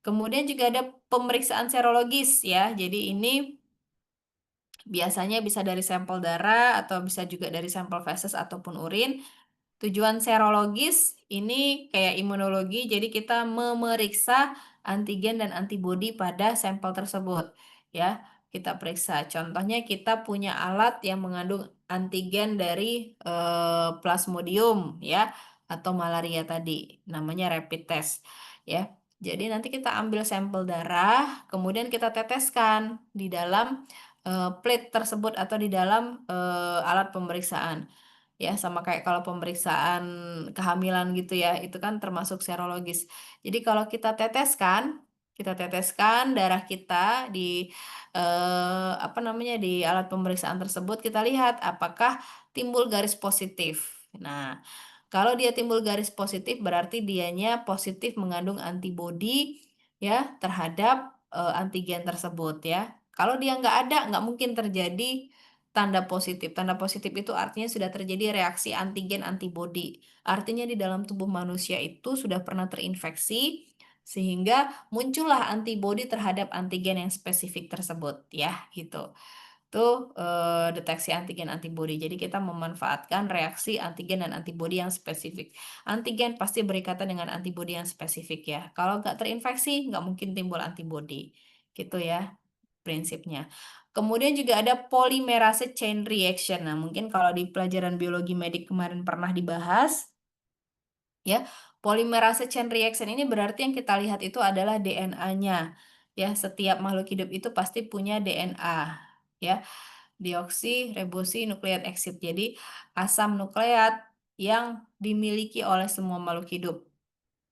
Kemudian juga ada pemeriksaan serologis ya. Jadi ini biasanya bisa dari sampel darah atau bisa juga dari sampel feses ataupun urin. Tujuan serologis ini kayak imunologi, jadi kita memeriksa antigen dan antibodi pada sampel tersebut. Ya, kita periksa. Contohnya kita punya alat yang mengandung antigen dari Plasmodium ya atau malaria tadi, namanya rapid test ya. Jadi nanti kita ambil sampel darah, kemudian kita teteskan di dalam plate tersebut atau di dalam alat pemeriksaan ya sama kayak kalau pemeriksaan kehamilan gitu ya itu kan termasuk serologis. Jadi kalau kita teteskan darah kita di apa namanya di alat pemeriksaan tersebut kita lihat apakah timbul garis positif. Nah, kalau dia timbul garis positif berarti dianya positif mengandung antibodi ya terhadap antigen tersebut ya. Kalau dia nggak ada, nggak mungkin terjadi tanda positif. Tanda positif itu artinya sudah terjadi reaksi antigen antibodi. Artinya di dalam tubuh manusia itu sudah pernah terinfeksi sehingga muncullah antibodi terhadap antigen yang spesifik tersebut ya gitu. Itu deteksi antigen antibodi. Jadi kita memanfaatkan reaksi antigen dan antibodi yang spesifik. Antigen pasti berikatan dengan antibodi yang spesifik ya. Kalau nggak terinfeksi, nggak mungkin timbul antibodi. Gitu ya prinsipnya. Kemudian juga ada polymerase chain reaction. Nah, mungkin kalau di pelajaran biologi medik kemarin pernah dibahas, ya. Polymerase chain reaction ini berarti yang kita lihat itu adalah DNA-nya. Ya, setiap makhluk hidup itu pasti punya DNA, ya. Deoksiribonukleat acid. Jadi, asam nukleat yang dimiliki oleh semua makhluk hidup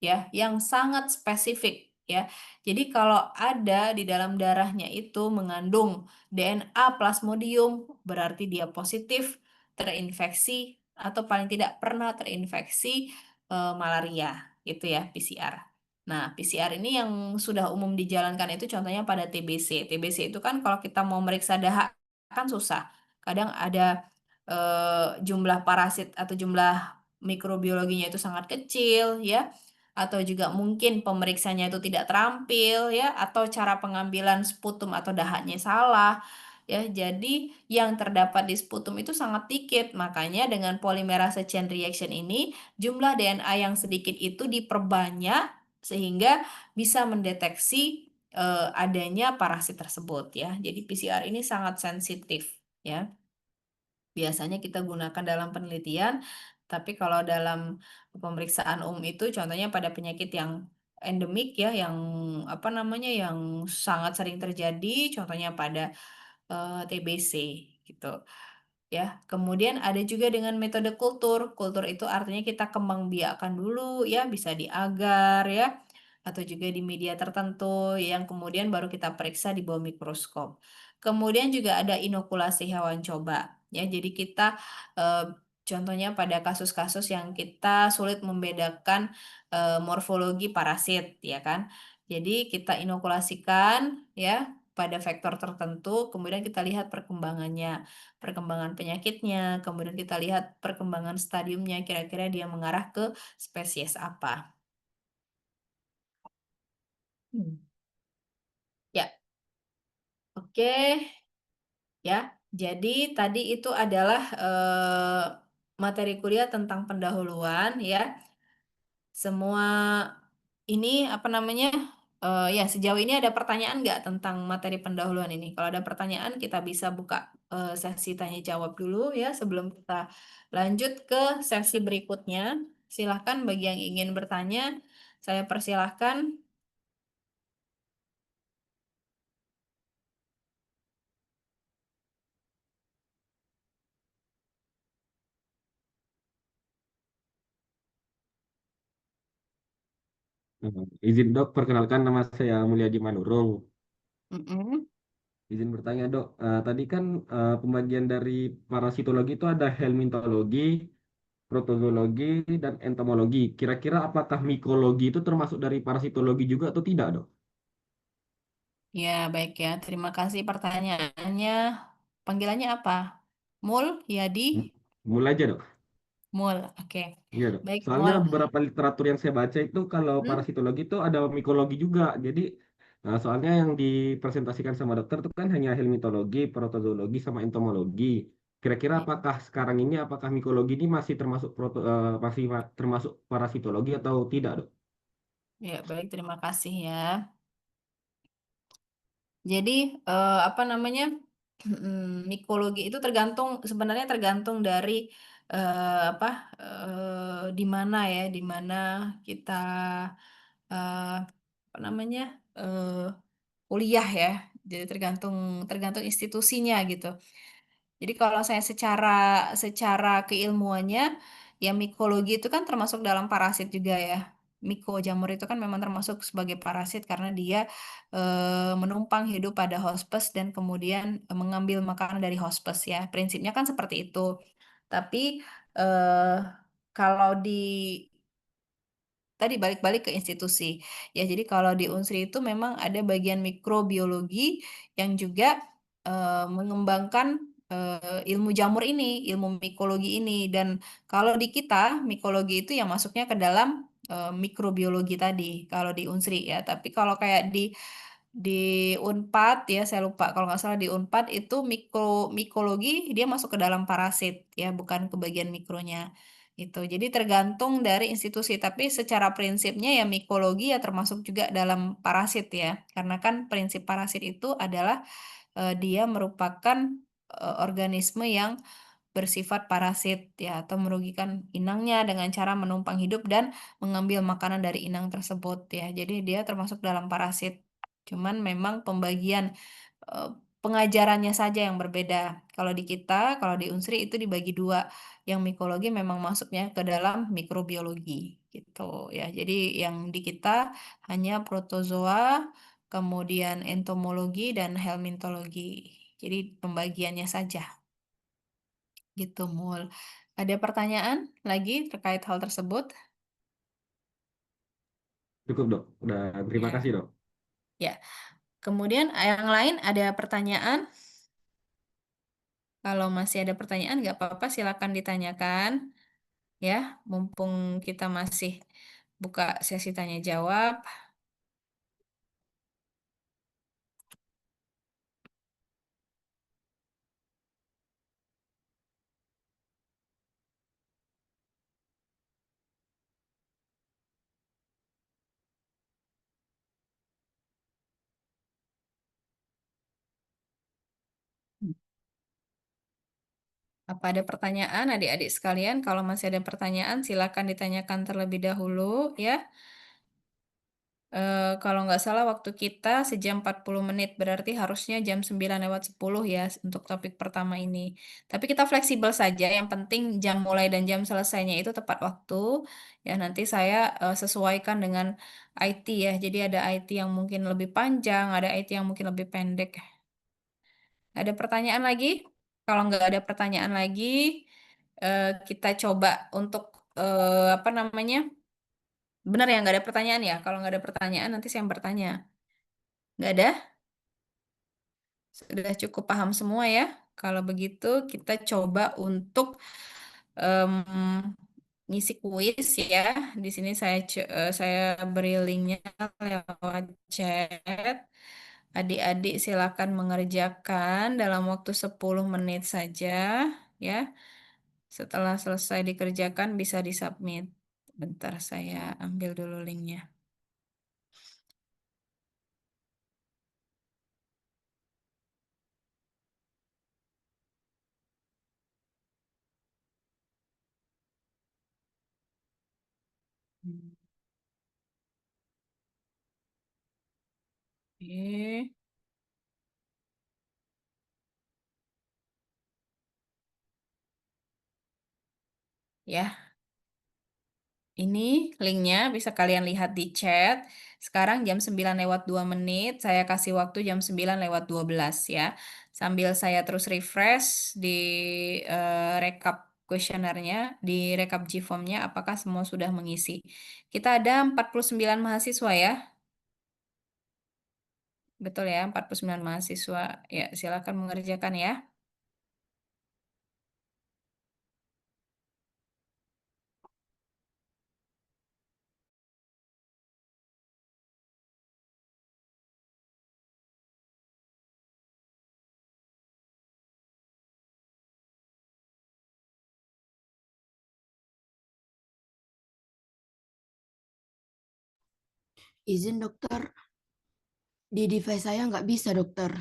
ya, yang sangat spesifik ya. Jadi kalau ada di dalam darahnya itu mengandung DNA Plasmodium, berarti dia positif terinfeksi atau paling tidak pernah terinfeksi malaria, gitu ya, PCR. Nah, PCR ini yang sudah umum dijalankan itu contohnya pada TBC. TBC itu kan kalau kita mau meriksa dahak kan susah. Kadang ada jumlah parasit atau jumlah mikrobiologinya itu sangat kecil ya atau juga mungkin pemeriksanya itu tidak terampil ya atau cara pengambilan sputum atau dahaknya salah ya jadi yang terdapat di sputum itu sangat dikit makanya dengan polymerase chain reaction ini jumlah DNA yang sedikit itu diperbanyak sehingga bisa mendeteksi adanya parasit tersebut ya jadi PCR ini sangat sensitif ya biasanya kita gunakan dalam penelitian, tapi kalau dalam pemeriksaan umum itu contohnya pada penyakit yang endemik ya, yang apa namanya, yang sangat sering terjadi, contohnya pada TBC gitu ya. Kemudian ada juga dengan metode kultur. Kultur itu artinya kita kembang biakan dulu ya, bisa di agar ya atau juga di media tertentu yang kemudian baru kita periksa di bawah mikroskop. Kemudian juga ada inokulasi hewan coba ya. Jadi kita eh, contohnya pada kasus-kasus yang kita sulit membedakan morfologi parasit ya kan. Jadi kita inokulasikan ya pada vektor tertentu, kemudian kita lihat perkembangannya perkembangan penyakitnya, kemudian kita lihat perkembangan stadiumnya, kira-kira dia mengarah ke spesies apa. Hmm. Ya, oke, ya. Jadi tadi itu adalah materi kuliah tentang pendahuluan, ya. Semua ini apa namanya? Ya, sejauh ini ada pertanyaan nggak tentang materi pendahuluan ini? Kalau ada pertanyaan, kita bisa buka sesi tanya jawab dulu ya sebelum kita lanjut ke sesi berikutnya. Silahkan bagi yang ingin bertanya, saya persilahkan. Izin dok, perkenalkan nama saya Mulyadi Manurung. Mm-mm. Izin bertanya dok, tadi kan pembagian dari parasitologi itu ada helmintologi, protozoologi, dan entomologi. Kira-kira apakah mikologi itu termasuk dari parasitologi juga atau tidak dok? Ya, baik ya. Terima kasih pertanyaannya. Panggilannya apa? Mul, Yadi, M- Mulai aja dok. Mul. Oke. Iya dok. Baik, Soalnya Mul. beberapa literatur yang saya baca itu kalau Hmm? parasitologi itu ada mikologi juga. Jadi soalnya yang dipresentasikan sama dokter itu kan hanya helmintologi, protozoologi, sama entomologi. Kira-kira Ya, apakah sekarang ini apakah mikologi ini masih termasuk termasuk parasitologi atau tidak dok? ya, baik. Terima kasih ya. Jadi, apa namanya? Mikologi itu tergantung, sebenarnya tergantung dari apa di mana ya, di mana kita apa namanya kuliah ya. Jadi tergantung tergantung institusinya gitu. Jadi kalau saya secara secara keilmuannya, ya mikologi itu kan termasuk dalam parasit juga ya. Miko jamur itu kan memang termasuk sebagai parasit karena dia menumpang hidup pada hospes dan kemudian mengambil makanan dari hospes ya. Prinsipnya kan seperti itu. Tapi eh, kalau di tadi balik-balik ke institusi. Ya, jadi kalau di Unsri itu memang ada bagian mikrobiologi yang juga mengembangkan ilmu jamur ini, ilmu mikologi ini. Dan kalau di kita, mikologi itu yang masuknya ke dalam mikrobiologi tadi, kalau di Unsri ya. Tapi kalau kayak di Unpad ya, saya lupa kalau nggak salah di Unpad itu mikologi dia masuk ke dalam parasit ya, bukan ke bagian mikronya. Itu. Jadi tergantung dari institusi, tapi secara prinsipnya ya mikologi ya termasuk juga dalam parasit ya. Karena kan prinsip parasit itu adalah dia merupakan organisme yang bersifat parasit ya atau merugikan inangnya dengan cara menumpang hidup dan mengambil makanan dari inang tersebut ya. Jadi dia termasuk dalam parasit. Cuman memang pembagian eh, pengajarannya saja yang berbeda. Kalau di kita, kalau di Unsri itu dibagi dua. Yang mikologi memang masuknya ke dalam mikrobiologi gitu ya. Jadi yang di kita hanya protozoa, kemudian entomologi dan helmintologi. Jadi pembagiannya saja gitu, Mul. Ada pertanyaan lagi terkait hal tersebut? Cukup dok. Udah terima Ya, kasih dok. ya. Kemudian yang lain ada pertanyaan? Kalau masih ada pertanyaan, nggak apa-apa, silakan ditanyakan ya. Mumpung kita masih buka sesi tanya jawab. Apa ada pertanyaan, adik-adik sekalian? Kalau masih ada pertanyaan, silakan ditanyakan terlebih dahulu ya. Kalau nggak salah waktu kita sejam 40 menit, berarti harusnya jam 9:10 ya untuk topik pertama ini. Tapi kita fleksibel saja, yang penting jam mulai dan jam selesainya itu tepat waktu. Ya nanti saya sesuaikan dengan IT ya, jadi ada IT yang mungkin lebih panjang, ada IT yang mungkin lebih pendek. Ada pertanyaan lagi? Kalau nggak ada pertanyaan lagi, kita coba untuk apa namanya? Benar ya, nggak ada pertanyaan ya? Kalau nggak ada pertanyaan, nanti saya yang bertanya. Nggak ada? Sudah cukup paham semua ya. Kalau begitu kita coba untuk em, ngisi kuis ya. Di sini saya beri linknya lewat chat. Adik-adik silakan mengerjakan dalam waktu 10 menit saja ya. Setelah selesai dikerjakan bisa disubmit. Bentar saya ambil dulu linknya. Oke. Ya, ini linknya bisa kalian lihat di chat. Sekarang jam 9 lewat 2 menit. Saya kasih waktu jam 9 lewat 12 ya. Sambil saya terus refresh di rekap kuesionernya, di rekap G-form-nya, apakah semua sudah mengisi. Kita ada 49 mahasiswa ya. Betul ya, 49 mahasiswa. Ya, silakan mengerjakan ya. Izin dokter, di device saya nggak bisa dokter.